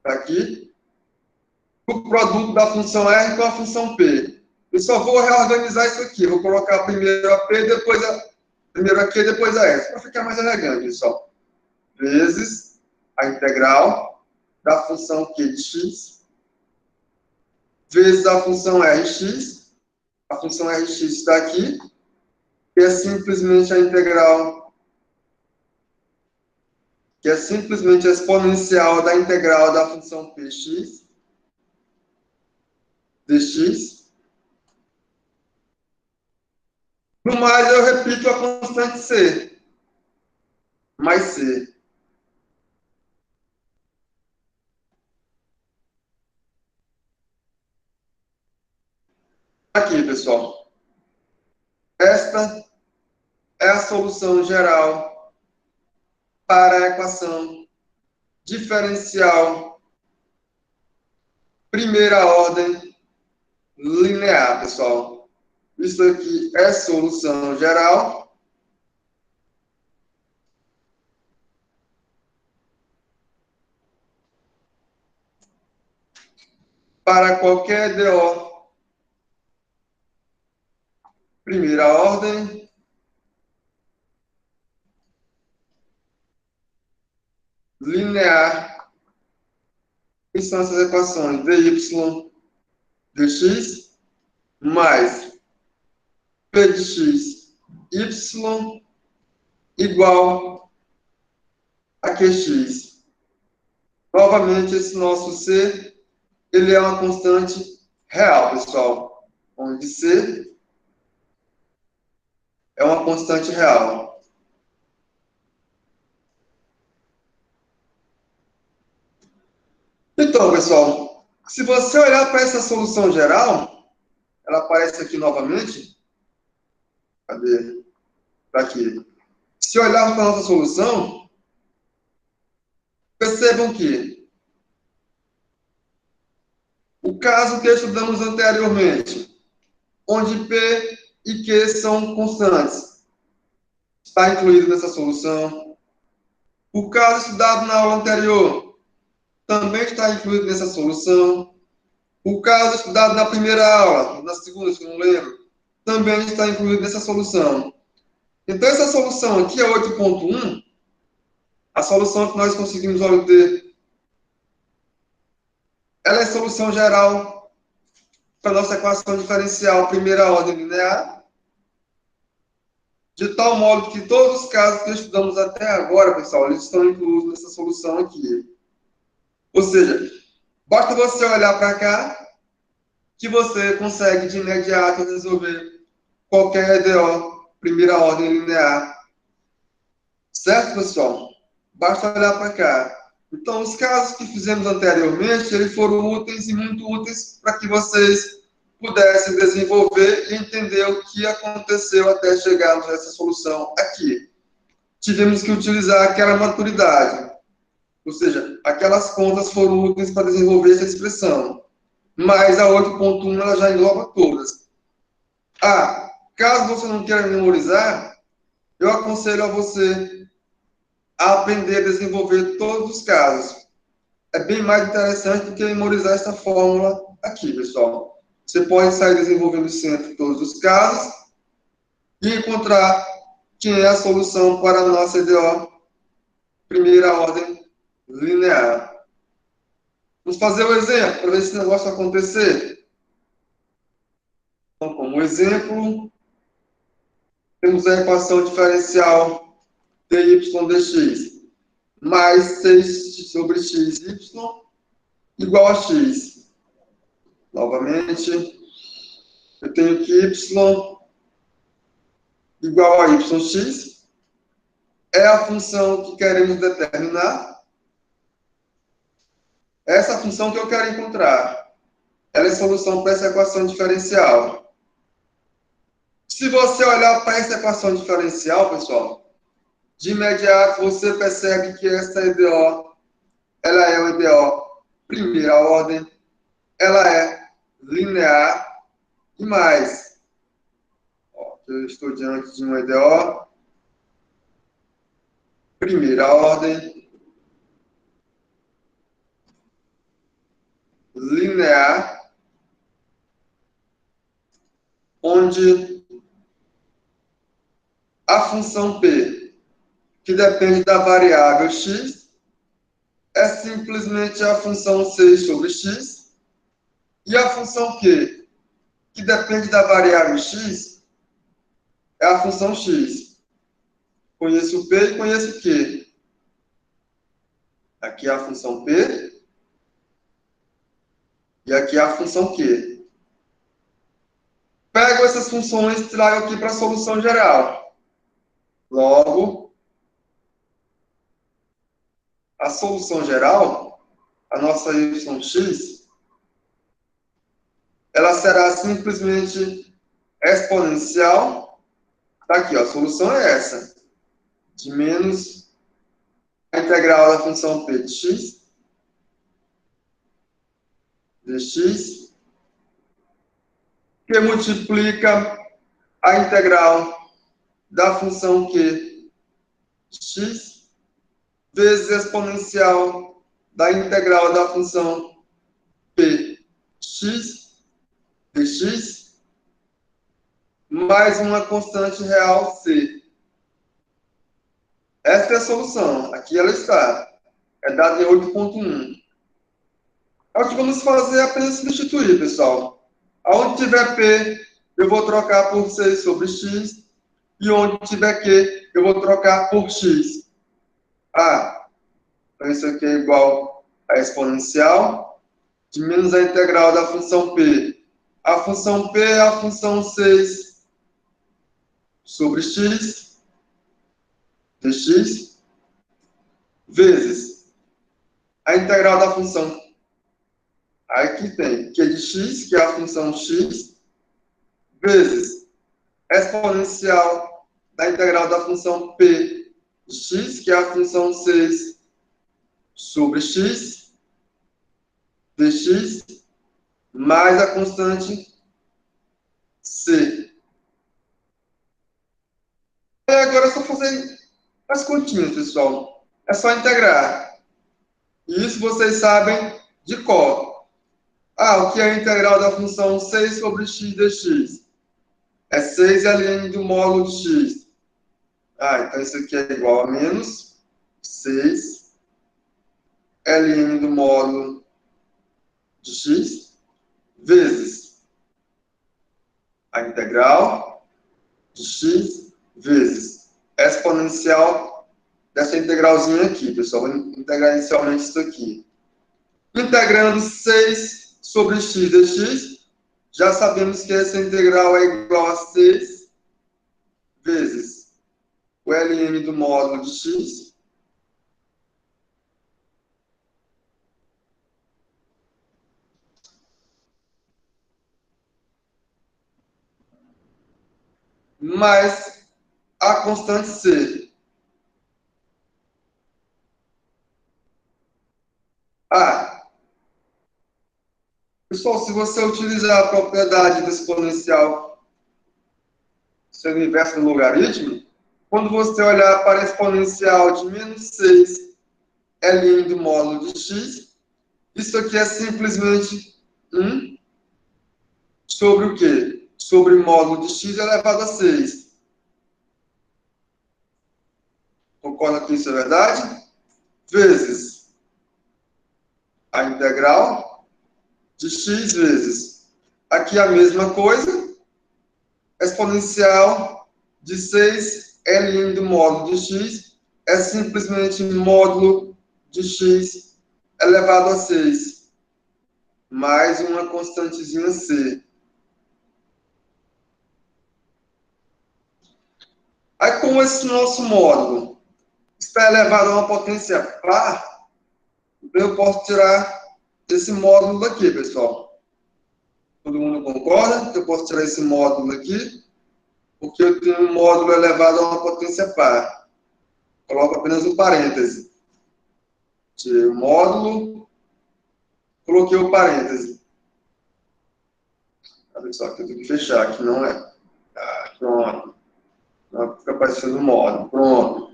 Speaker 1: aqui, o produto da função R com a função P. Eu só vou reorganizar isso aqui, vou colocar primeiro a P, depois Primeiro aqui e depois a S, para ficar mais elegante, pessoal. Vezes a integral da função Q de x, vezes a função Rx. A função Rx está aqui, que é simplesmente a integral, que é simplesmente a exponencial da integral da função Px dx. No mais, eu repito a constante C, mais C. Aqui, pessoal. Esta é a solução geral para a equação diferencial primeira ordem linear, pessoal. Isso aqui é solução geral para qualquer DO primeira ordem linear, que são essas equações dy dx mais p de x y igual a qx. Novamente, esse nosso c, ele é uma constante real, pessoal, onde c é uma constante real. Então, pessoal, se você olhar para essa solução geral, ela aparece aqui novamente. Cadê? Está aqui. Se olharmos para a nossa solução, percebam que o caso que estudamos anteriormente, onde P e Q são constantes, está incluído nessa solução. O caso estudado na aula anterior também está incluído nessa solução. O caso estudado na primeira aula, na segunda, se não lembro, também está incluído nessa solução. Então, essa solução aqui é 8.1, a solução que nós conseguimos obter, ela é solução geral para a nossa equação diferencial primeira ordem linear, de tal modo que todos os casos que estudamos até agora, pessoal, eles estão incluídos nessa solução aqui. Ou seja, basta você olhar para cá, que você consegue de imediato resolver qualquer EDO primeira ordem linear. Certo, pessoal? Basta olhar para cá. Então, os casos que fizemos anteriormente, eles foram úteis e muito úteis para que vocês pudessem desenvolver e entender o que aconteceu até chegarmos a essa solução aqui. Tivemos que utilizar aquela maturidade, ou seja, aquelas contas foram úteis para desenvolver essa expressão. Mas a 8.1 ela já engloba todas. Caso você não queira memorizar, eu aconselho a você a aprender a desenvolver todos os casos. É bem mais interessante do que memorizar essa fórmula aqui, pessoal. Você pode sair desenvolvendo sempre todos os casos e encontrar quem é a solução para a nossa EDO primeira ordem linear. Vamos fazer um exemplo para ver se esse negócio acontecer. Então, como exemplo, temos a equação diferencial dy dx mais 6 sobre xy igual a x. Novamente, eu tenho que y igual a yx é a função que queremos determinar. Essa função que eu quero encontrar, ela é solução para essa equação diferencial. Se você olhar para essa equação diferencial, pessoal, de imediato você percebe que essa EDO, ela é uma EDO primeira ordem, ela é linear e mais. Eu estou diante de uma EDO primeira ordem, linear, onde a função p, que depende da variável x, é simplesmente a função 6 sobre x, e a função q, que depende da variável x, é a função x. Conheço o p e conheço o q. Aqui é a função p, e aqui é a função q. Pego essas funções e trago aqui para a solução geral. Logo, a solução geral, a nossa yx, ela será simplesmente exponencial. Aqui, ó, a solução é essa. De menos a integral da função p de x, dx, que multiplica a integral da função q de x, vezes exponencial da integral da função p de x, dx, mais uma constante real c. Essa é a solução. Aqui ela está. É dada em 8.1. O que vamos fazer é apenas substituir, pessoal. Onde tiver P, eu vou trocar por 6 sobre X. E onde tiver Q, eu vou trocar por X. Ah, então isso aqui é igual a exponencial de menos a integral da função P. A função P é a função 6 sobre X, dx, vezes a integral da função. Aqui tem q de x, que é a função x, vezes exponencial da integral da função p de x, que é a função 6 sobre x, dx, mais a constante c. E agora é só fazer as continhas, pessoal. É só integrar. E isso vocês sabem de cor. Ah, o que é a integral da função 6 sobre x dx? É 6 ln do módulo de x. Ah, então isso aqui é igual a menos 6 ln do módulo de x vezes a integral de x vezes exponencial dessa integralzinha aqui, pessoal. Vou integrar inicialmente isso aqui. Integrando 6 sobre x dx, já sabemos que essa integral é igual a 6 vezes o ln do módulo de x mais a constante c. Ah, pessoal, se você utilizar a propriedade do exponencial sendo inverso do logaritmo, quando você olhar para a exponencial de menos 6 ln do módulo de x, isso aqui é simplesmente 1 sobre o quê? Sobre o módulo de x elevado a 6. Concorda que isso é verdade? Vezes a integral de x vezes. Aqui a mesma coisa, exponencial de 6 ln do módulo de x é simplesmente módulo de x elevado a 6, mais uma constantezinha c. Aí, como esse nosso módulo está elevado a uma potência par, eu posso tirar esse módulo daqui, pessoal. Todo mundo concorda que eu posso tirar esse módulo daqui? Porque eu tenho um módulo elevado a uma potência par. Coloco apenas um parêntese. Tirei o módulo, coloquei o parêntese. Olha só, que eu tenho que fechar, aqui não é. Ah, pronto. Não fica aparecendo o módulo. Pronto.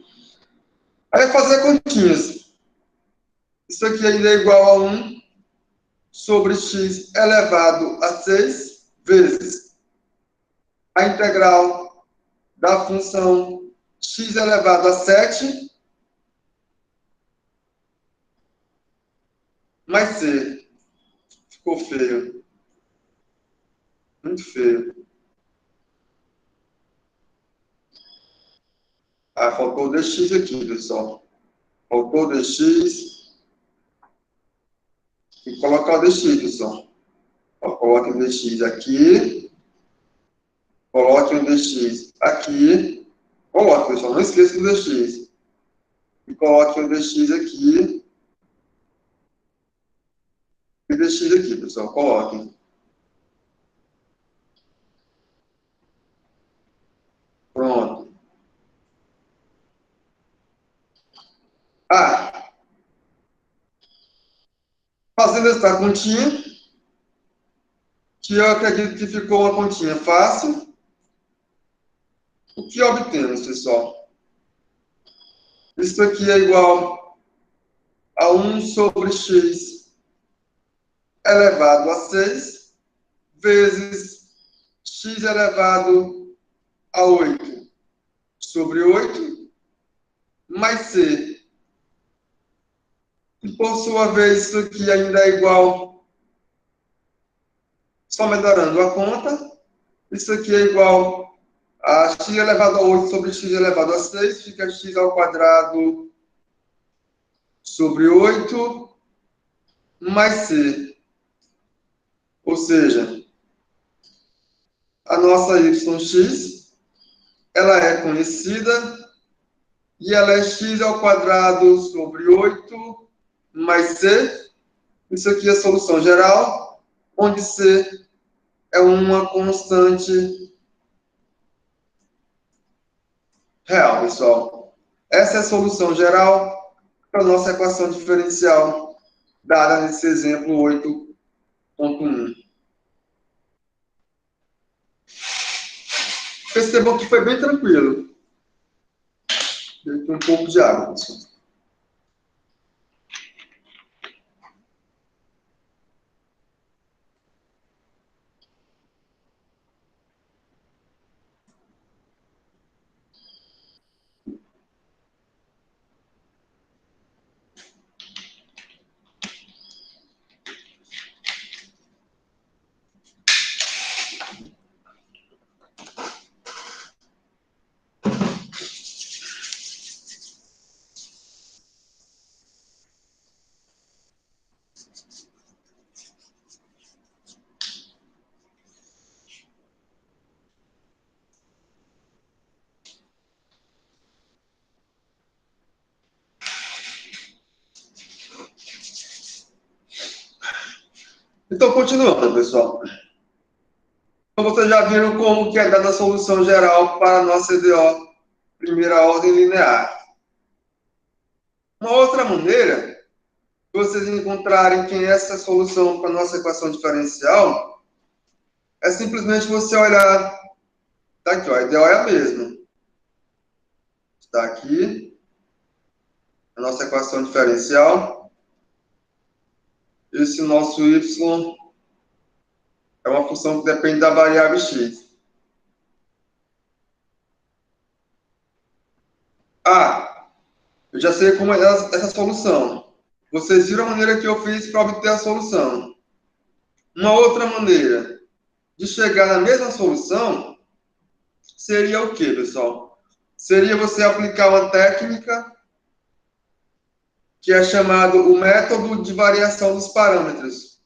Speaker 1: Aí fazer continhas. Isso aqui ainda é igual a 1 sobre x elevado a 6 vezes a integral da função x elevado a 7 mais c. Ficou feio. Muito feio. Ah, faltou o dx aqui, pessoal. Faltou o dx. Tem que colocar o dx, pessoal. Coloque o dx aqui. Coloque o dx aqui. Coloque, pessoal. Não esqueça do dx. E coloque o dx aqui. E dx aqui, pessoal. Coloquem. Pronto. Ah, fazendo essa continha, que eu acredito que ficou uma continha fácil, o que obtemos, pessoal? Isso aqui é igual a 1 sobre x elevado a 6 vezes x elevado a 8 sobre 8 mais c. E, por sua vez, isso aqui ainda é igual, só melhorando a conta, isso aqui é igual a x elevado a 8 sobre x elevado a 6, fica x ao quadrado sobre 8 mais c. Ou seja, a nossa yx, ela é conhecida e ela é x ao quadrado sobre 8 mais c. Isso aqui é a solução geral, onde c é uma constante real, pessoal. Essa é a solução geral para a nossa equação diferencial dada nesse exemplo 8.1. Percebam que foi bem tranquilo. Dei um pouco de água, pessoal. Então, continuando, pessoal. Então, vocês já viram como que é dada a solução geral para a nossa EDO, primeira ordem linear. Uma outra maneira de vocês encontrarem quem é essa solução para a nossa equação diferencial é simplesmente você olhar. Tá aqui, ó, a EDO é a mesma. Está aqui a nossa equação diferencial. Esse nosso y é uma função que depende da variável x. Ah, eu já sei como é essa solução. Vocês viram a maneira que eu fiz para obter a solução. Uma outra maneira de chegar na mesma solução seria o quê, pessoal? Seria você aplicar uma técnica que é chamado o método de variação dos parâmetros.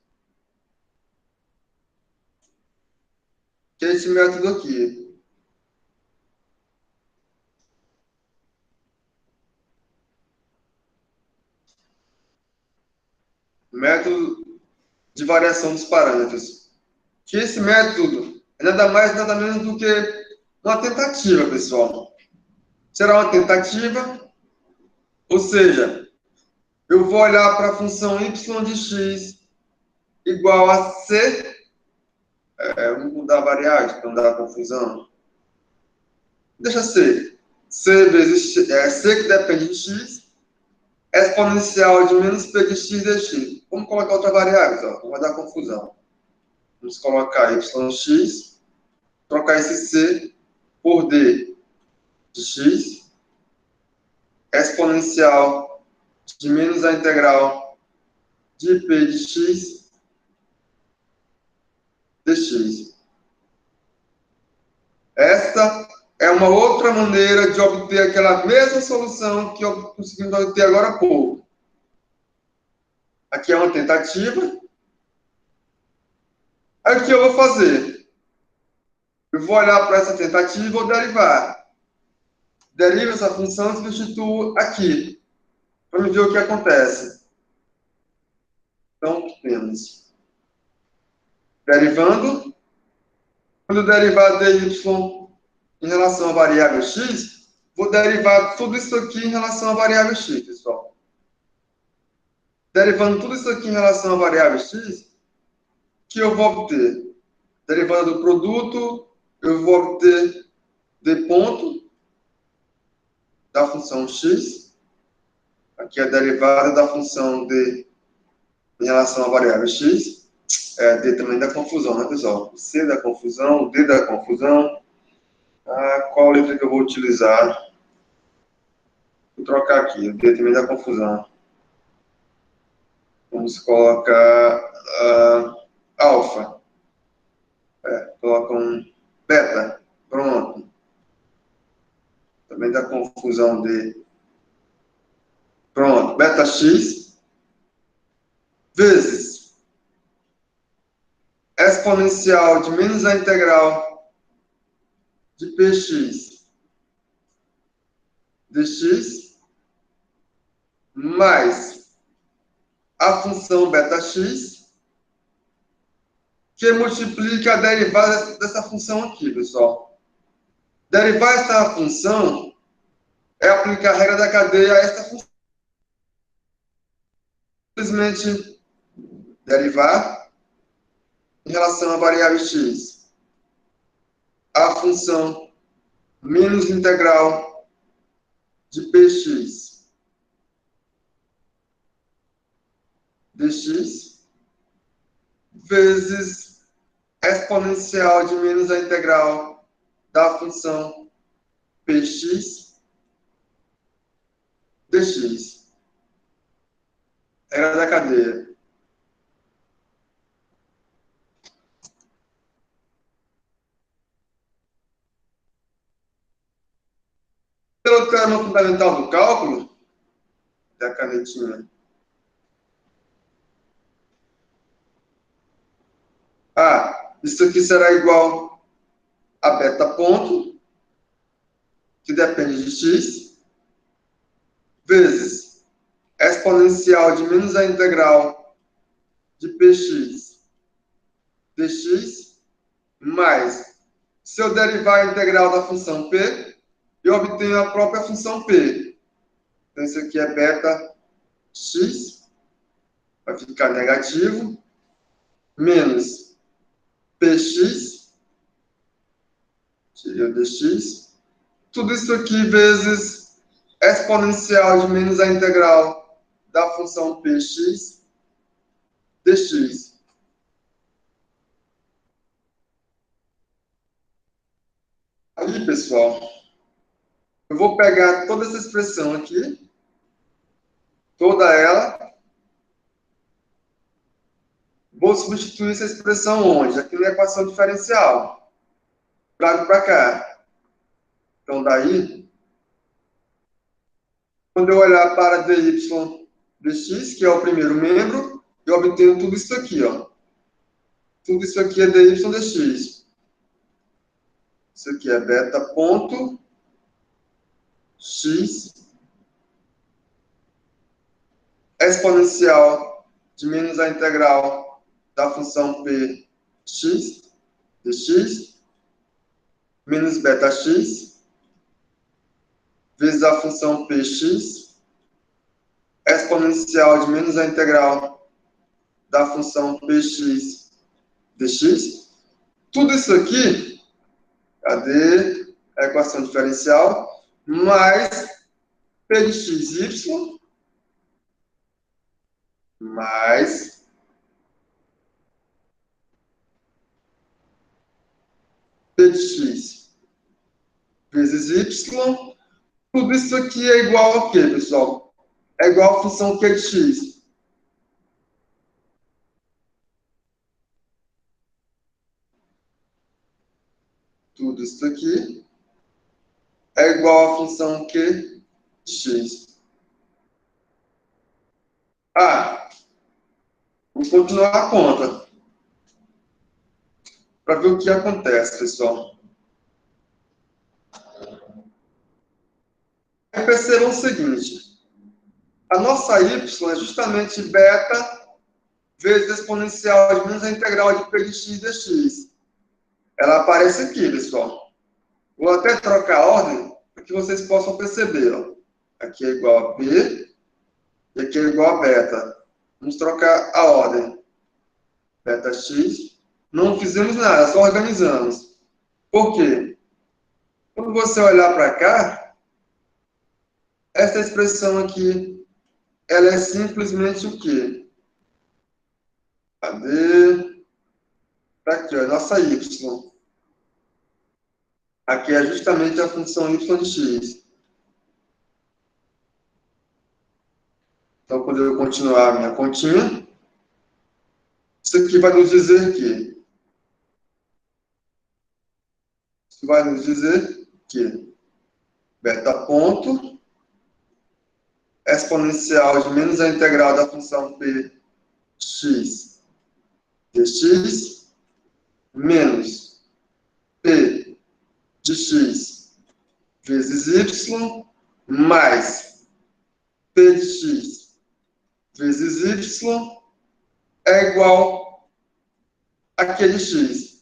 Speaker 1: Que é esse método aqui. Método de variação dos parâmetros. Que esse método é nada mais, nada menos do que uma tentativa, pessoal. Será uma tentativa, ou seja, eu vou olhar para a função y de x igual a c. Vamos mudar a variável para não dar confusão. Deixa c. C vezes x, c que depende de x, exponencial de menos p de x dx. Vamos colocar outra variável, ó, não vai dar confusão. Vamos colocar yx, trocar esse c por d. de x, exponencial de menos a integral de p de x dx. Esta é uma outra maneira de obter aquela mesma solução que conseguimos obter agora há pouco. Aqui é uma tentativa. Aí o que eu vou fazer? Eu vou olhar para essa tentativa e vou derivar. Derivo essa função e substituo aqui, para ver o que acontece. Então, o que temos? Derivando. Quando eu derivar dy em relação à variável x, vou derivar tudo isso aqui em relação à variável x, pessoal. Derivando tudo isso aqui em relação à variável x, que eu vou obter? Derivando do produto, eu vou obter d ponto da função x. Aqui é a derivada da função d em relação à variável x. D também dá confusão, né, pessoal? C da confusão, D da confusão. Qual letra que eu vou utilizar? Vou trocar aqui. O D também dá confusão. Vamos colocar alfa. Coloca um beta. Pronto. Também dá confusão D. Pronto. Beta x vezes exponencial de menos a integral de px dx mais a função beta x, que multiplica a derivada dessa função aqui, pessoal. Derivar esta função é aplicar a regra da cadeia a esta função. Simplesmente derivar em relação à variável x a função menos integral de px dx vezes exponencial de menos a integral da função px dx. Regra da cadeia. Pelo teorema fundamental do cálculo, da canetinha, isso aqui será igual a beta ponto, que depende de x, vezes exponencial de menos a integral de px dx, mais, se eu derivar a integral da função p, eu obtenho a própria função p. Então, isso aqui é beta x, vai ficar negativo, menos px, tirei o dx, tudo isso aqui vezes exponencial de menos a integral da função px dx. Aí, pessoal, eu vou pegar toda essa expressão aqui, toda ela, vou substituir essa expressão onde? Aqui na equação diferencial. Trago para cá. Então, daí, quando eu olhar para dy dx, que é o primeiro membro, eu obtenho tudo isso aqui, ó. Tudo isso aqui é dy dx. Isso aqui é beta ponto x exponencial de menos a integral da função p x dx menos beta x vezes a função px exponencial de menos a integral da função px dx. Tudo isso aqui, cadê a equação diferencial, mais p de xy mais p de x vezes y. Tudo isso aqui é igual a quê, pessoal? É igual a função Q de x. Tudo isso aqui é igual à função Q de x. Ah, vou continuar a conta para ver o que acontece, pessoal. Percebam o seguinte: a nossa y é justamente beta vezes a exponencial de menos a integral de p de x dx. Ela aparece aqui, pessoal. Vou até trocar a ordem para que vocês possam perceber. Ó. Aqui é igual a p e aqui é igual a beta. Vamos trocar a ordem. Beta x. Não fizemos nada, só organizamos. Por quê? Quando você olhar para cá, essa expressão aqui, ela é simplesmente o quê? Cadê? Tá aqui, ó, nossa y. Aqui é justamente a função y de x. Então, quando eu continuar a minha continha, isso aqui vai nos dizer que beta ponto exponencial de menos a integral da função p x dx menos p de x vezes y mais p de x vezes y é igual a q de x.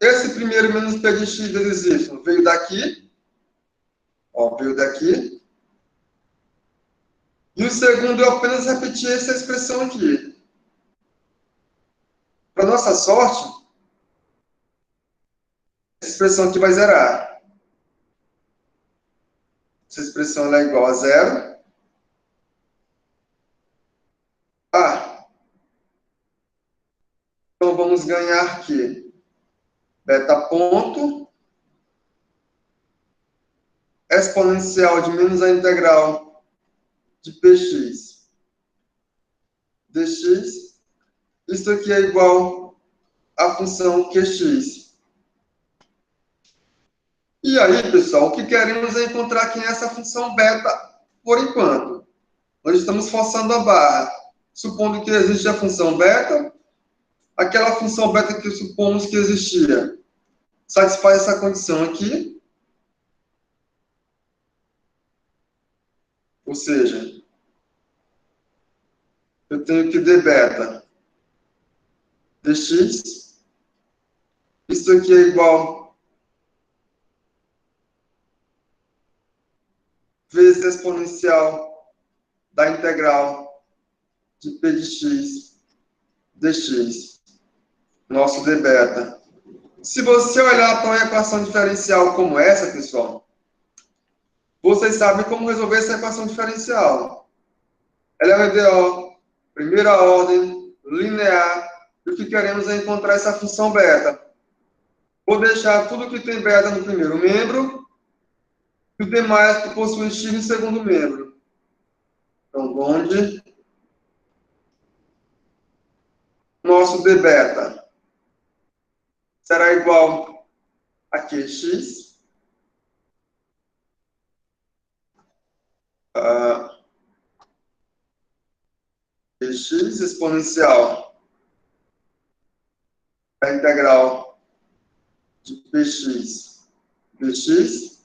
Speaker 1: Esse primeiro menos p de x vezes y veio daqui, ó, veio daqui. E o segundo eu apenas repetir essa expressão aqui. Para nossa sorte, essa expressão aqui vai zerar. Essa expressão é igual a zero. Ah, então vamos ganhar aqui beta ponto exponencial de menos a integral de px dx. Isso aqui é igual à função qx. E aí, pessoal, o que queremos é encontrar aqui nessa função beta por enquanto. Nós estamos forçando a barra. Supondo que existe a função beta, aquela função beta que supomos que existia satisfaz essa condição aqui. Ou seja, eu tenho que d beta dx. Isso aqui é igual vezes a exponencial da integral de p de x dx. Nosso d beta. Se você olhar para uma equação diferencial como essa, pessoal, vocês sabem como resolver essa equação diferencial. Ela é uma EDO, primeira ordem, linear, e o que queremos é encontrar essa função beta. Vou deixar tudo que tem beta no primeiro membro e o demais que possui x no segundo membro. Então, onde nosso d beta será igual a qx. X exponencial da integral de px dx.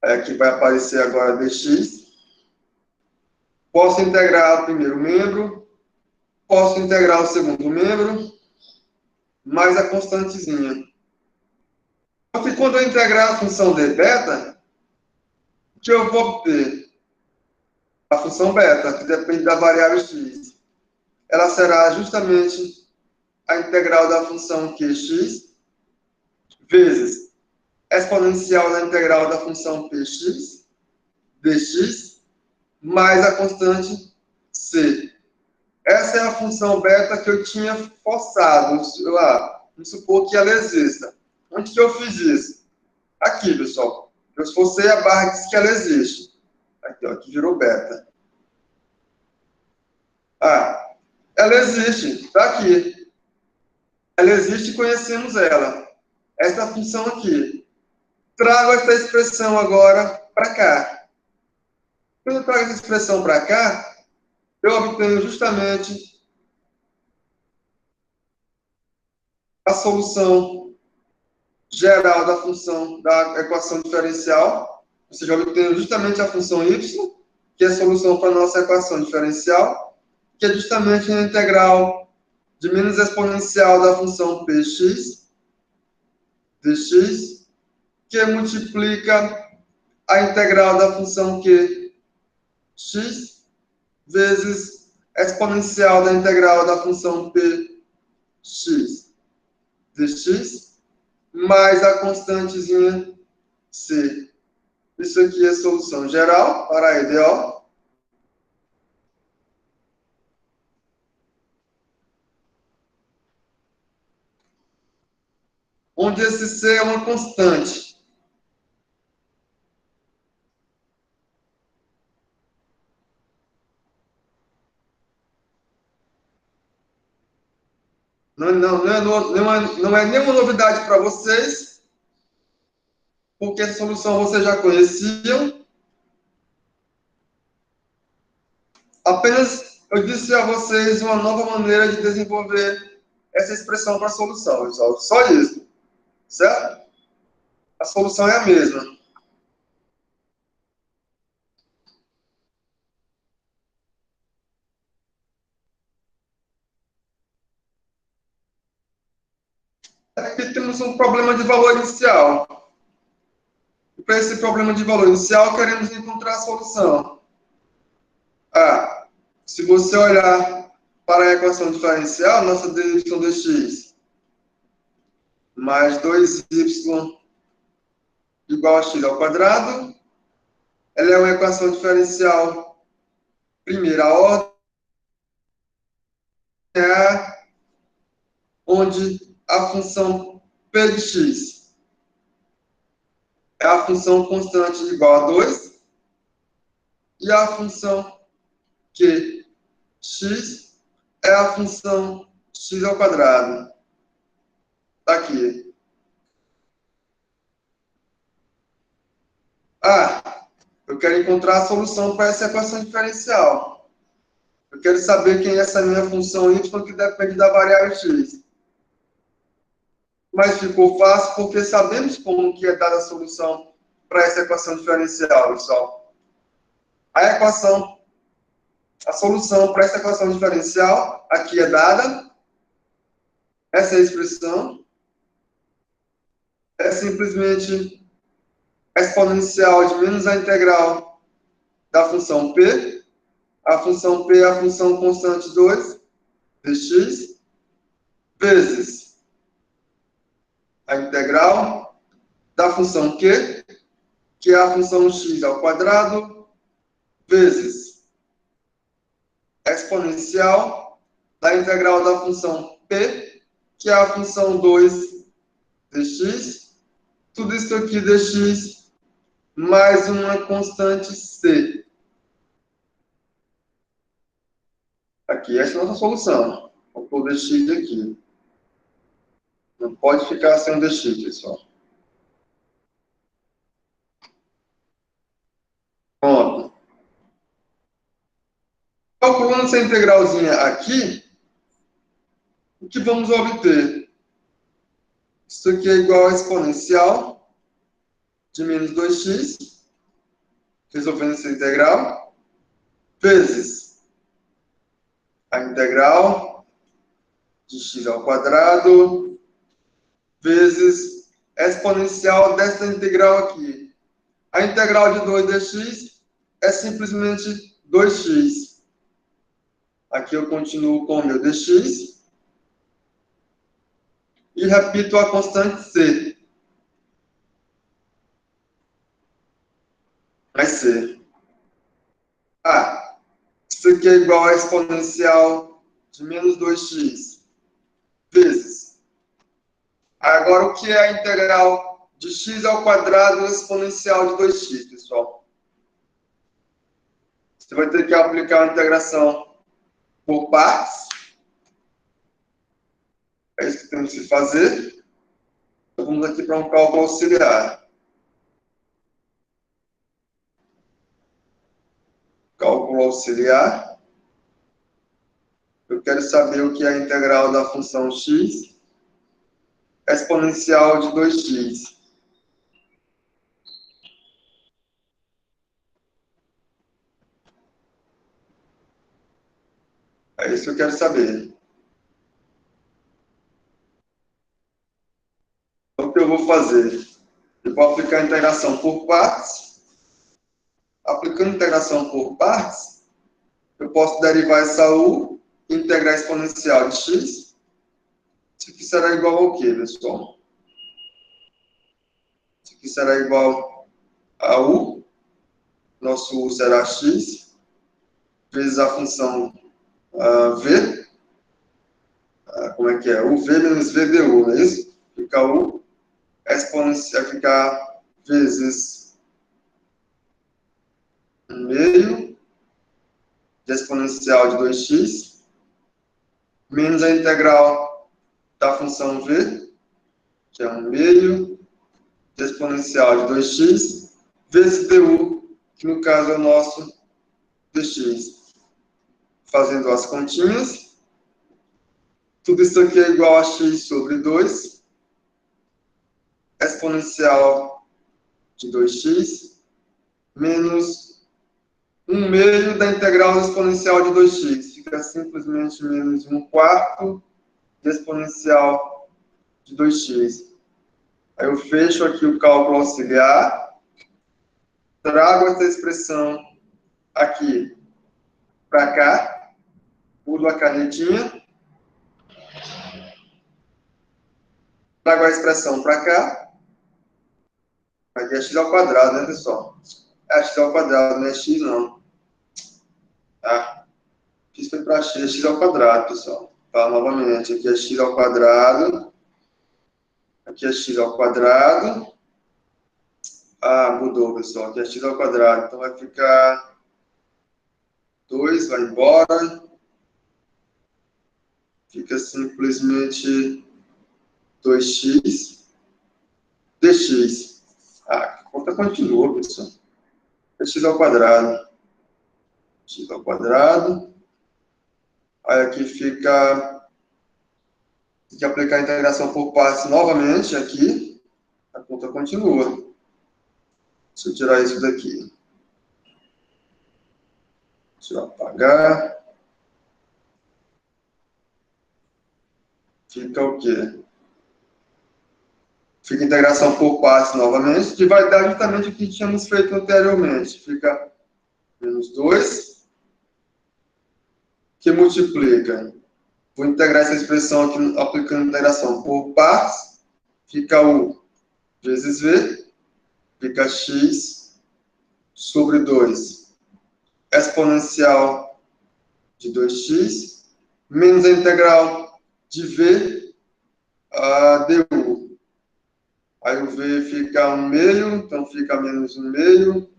Speaker 1: Aqui vai aparecer agora dx. Posso integrar o primeiro membro, posso integrar o segundo membro, mais a constantezinha. Só que quando eu integrar a função d beta, o que eu vou obter? A função beta, que depende da variável x. Ela será justamente a integral da função qx vezes exponencial da integral da função px dx mais a constante c. Essa é a função beta que eu tinha forçado. Vamos supor que ela exista. Onde que eu fiz isso? Aqui, pessoal. Eu esforcei a barra e disse que ela existe. Aqui, ó, que virou beta. Ah, ela existe, está aqui. Ela existe e conhecemos ela. Essa função aqui. Trago essa expressão agora para cá. Quando eu trago essa expressão para cá, eu obtenho justamente a solução geral da função da equação diferencial. Ou seja, eu obtenho justamente a função y, que é a solução para a nossa equação diferencial, que é justamente a integral de menos exponencial da função px dx, que multiplica a integral da função q x vezes exponencial da integral da função p x dx, mais a constantezinha c. Isso aqui é a solução geral para a EDO. Onde esse c é uma constante. Não é nenhuma novidade para vocês, porque essa solução vocês já conheciam. Apenas eu disse a vocês uma nova maneira de desenvolver essa expressão para a solução, pessoal. Só isso, certo? A solução é a mesma. Aqui temos um problema de valor inicial. E para esse problema de valor inicial, queremos encontrar a solução. Ah, se você olhar para a equação diferencial, nossa dy dx mais 2y igual a x ao quadrado, ela é uma equação diferencial primeira ordem, onde a função p de x é a função constante igual a 2 e a função q x é a função x ao quadrado. Está aqui. Ah, eu quero encontrar a solução para essa equação diferencial. Eu quero saber quem é essa minha função y que depende da variável x. Mas ficou fácil porque sabemos como que é dada a solução para essa equação diferencial, pessoal. A solução para essa equação diferencial aqui é dada. Essa é a expressão. É simplesmente exponencial de menos a integral da função p. A função p é a função constante 2 dx vezes a integral da função q, que é a função x ao quadrado, vezes exponencial da integral da função p, que é a função 2 dx, tudo isso aqui dx, mais uma constante c. Aqui, essa é a nossa solução. Vou pôr o dx aqui. Não pode ficar sem o dx, pessoal. Pronto. Calculando essa integralzinha aqui, o que vamos obter? Isso aqui é igual a exponencial de menos 2x, resolvendo essa integral, vezes a integral de x ao quadrado, vezes exponencial dessa integral aqui. A integral de 2 dx é simplesmente 2x. Aqui eu continuo com o meu dx e repito a constante c. Vai ser. Ah, isso aqui é igual a exponencial de menos 2x vezes Agora, o que é a integral de x ao quadrado exponencial de 2x, pessoal? Você vai ter que aplicar a integração por partes. É isso que temos que fazer. Então, vamos aqui para um cálculo auxiliar. Cálculo auxiliar. Eu quero saber o que é a integral da função x exponencial de 2x. É isso que eu quero saber. Então, o que eu vou fazer? Eu vou aplicar a integração por partes. Aplicando a integração por partes, eu posso derivar essa u e integrar a exponencial de x. Isso aqui será igual ao quê, pessoal? Isso aqui será igual a u. Nosso u será x, vezes a função v. Como é que é? uv menos v du, não é isso? Fica u. Exponencial ficar vezes 1 meio de exponencial de 2x, menos a integral da função v, que é 1 meio de exponencial de 2x, vezes du, que no caso é o nosso dx. Fazendo as continhas, tudo isso aqui é igual a x sobre 2, exponencial de 2x, menos 1 meio da integral exponencial de 2x. Fica simplesmente menos 1 quarto de exponencial de 2x. Aí eu fecho aqui o cálculo auxiliar, trago essa expressão aqui para cá, mudo a canetinha, trago a expressão para cá. Aqui é x ao quadrado, né, pessoal? É x ao quadrado, não é x não. Tá? X foi para x, é x ao quadrado, pessoal. Tá, novamente, aqui é x ao quadrado. Aqui é x ao quadrado. Mudou, pessoal. Aqui é x ao quadrado. Então vai ficar 2, vai embora. Fica simplesmente 2x dx. A conta continua, pessoal. É x ao quadrado. X ao quadrado. Aí aqui fica... Tem que aplicar a integração por partes novamente aqui. A conta continua. Deixa eu tirar isso daqui. Deixa eu apagar. Fica o quê? Fica integração por partes novamente, que vai dar justamente o que tínhamos feito anteriormente. Fica menos 2, que multiplica. Vou integrar essa expressão aqui, aplicando integração por partes. Fica u vezes v, fica x sobre 2, exponencial de 2x, menos a integral de v du. Aí o v fica 1 meio, então fica menos 1 meio,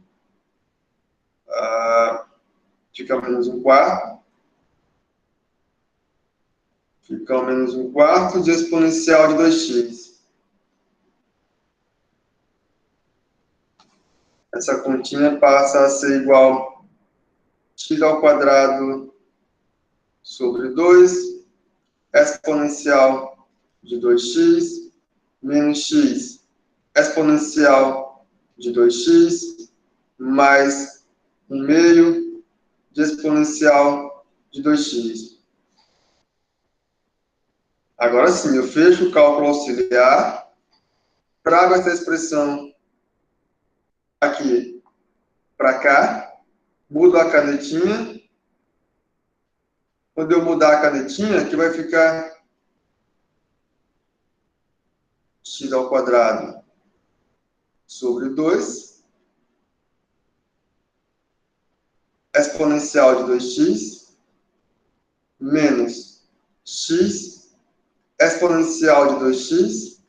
Speaker 1: fica menos 1 quarto, fica menos 1 quarto de exponencial de 2x. Essa continha passa a ser igual a x ao quadrado sobre 2, exponencial de 2x, menos x, exponencial de 2x, mais 1 meio de exponencial de 2x. Agora sim, eu fecho o cálculo auxiliar, trago essa expressão aqui para cá, mudo a canetinha. Quando eu mudar a canetinha, aqui vai ficar x ao quadrado sobre 2, exponencial de 2x, menos x, exponencial de 2x,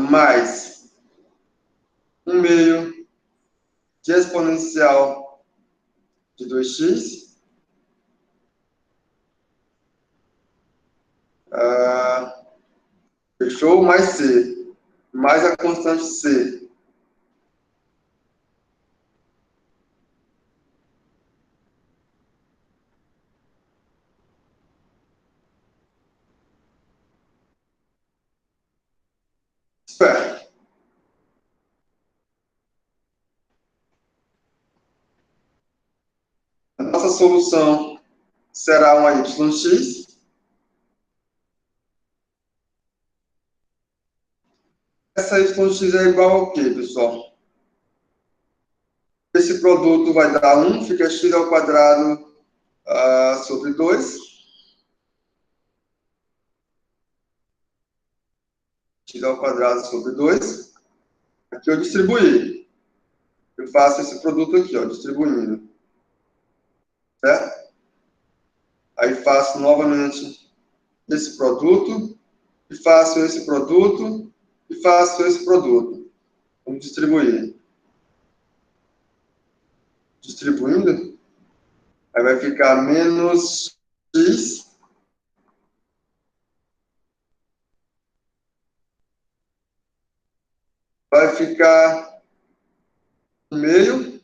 Speaker 1: mais 1/2 de exponencial de 2x, fechou? Mais c, mais a constante c. Espera. A nossa solução será uma yx. Essa yx é igual ao quê, pessoal? Esse produto vai dar 1, fica x ao quadrado sobre 2. X ao quadrado sobre 2. Aqui eu distribuí. Eu faço esse produto aqui, ó, distribuindo. Certo? Aí faço novamente esse produto, e faço esse produto, e faço esse produto. Vamos distribuir. Distribuindo, aí vai ficar menos x vai ficar 1/2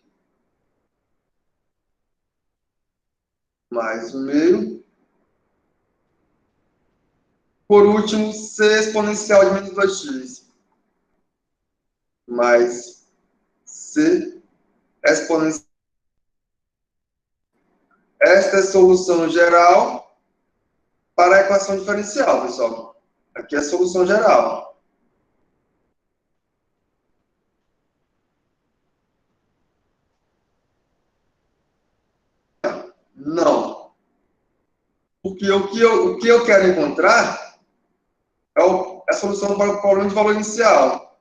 Speaker 1: mais 1/2. Por último, c exponencial de menos 2x mais c exponencial. Esta é a solução geral para a equação diferencial, pessoal. Aqui é a solução geral. Não. Porque o que eu quero encontrar é a solução para o problema de valor inicial.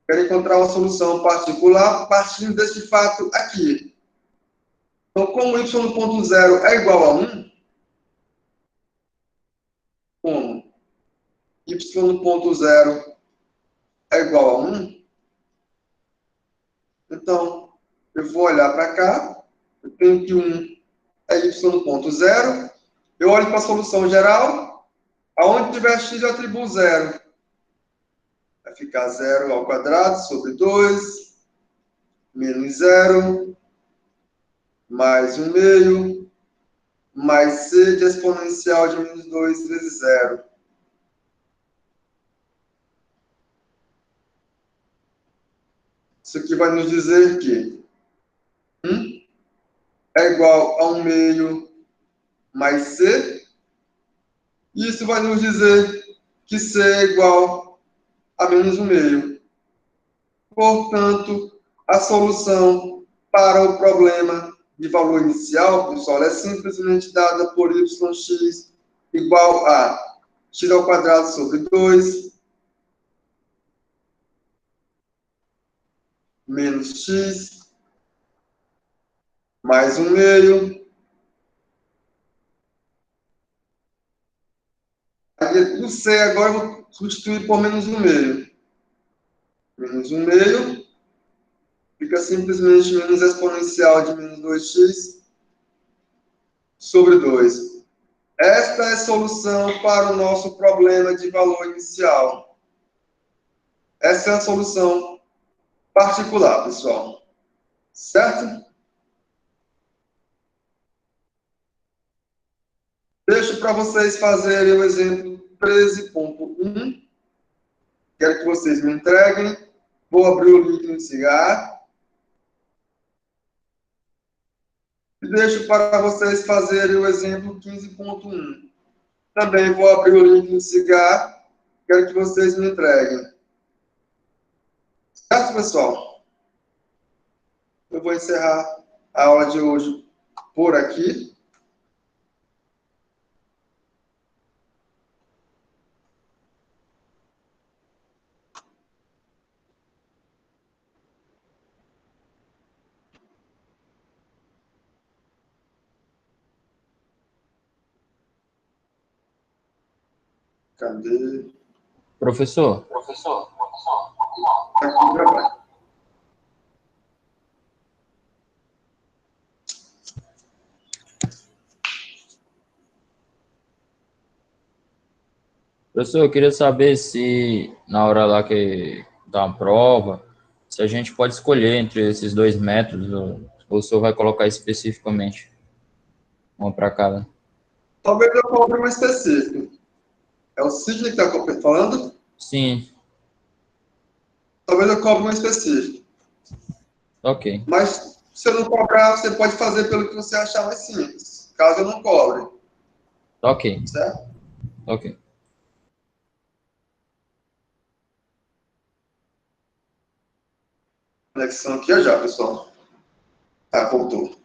Speaker 1: Quero encontrar uma solução particular partindo desse fato aqui. Então, como y no ponto zero é igual a 1, como y no ponto zero é igual a 1, então eu vou olhar para cá, eu tenho que 1 é y no ponto zero, eu olho para a solução geral, aonde tiver x eu atribuo zero. Vai ficar 0 ao quadrado sobre 2, menos 0, mais 1/2, mais c de exponencial de menos 2 vezes 0. Isso aqui vai nos dizer que 1 é igual a 1/2 mais c. E isso vai nos dizer que c é igual a menos 1/2. Portanto, a solução para o problema de valor inicial, pessoal, é simplesmente dada por yx igual a x ao quadrado sobre 2 menos x mais 1/2. O c agora eu vou substituir por menos 1/2. Menos 1/2 fica simplesmente menos exponencial de menos 2x sobre 2. Esta é a solução para o nosso problema de valor inicial. Essa é a solução particular, pessoal. Certo? Deixo para vocês fazerem o exemplo 13.1. Quero que vocês me entreguem. Vou abrir o link no Cigar. E deixo para vocês fazerem o exemplo 15.1. Também vou abrir o link no Cigar. Quero que vocês me entreguem. Certo, pessoal? Eu vou encerrar a aula de hoje por aqui. Cadê?
Speaker 2: Professor,
Speaker 1: Aqui já vai.
Speaker 2: professor, eu queria saber se na hora lá que dá uma prova, se a gente pode escolher entre esses dois métodos, ou o senhor vai colocar especificamente uma para cada.
Speaker 1: Talvez eu cobre uma específica. É o Sidney que está falando?
Speaker 2: Sim,
Speaker 1: Talvez eu cobre uma específica.
Speaker 2: ok,
Speaker 1: Mas se eu não cobrar, você pode fazer pelo que você achar mais simples. Caso eu não cobre,
Speaker 2: ok,
Speaker 1: certo?
Speaker 2: ok.
Speaker 1: Conexão aqui é já, pessoal. Tá, voltou.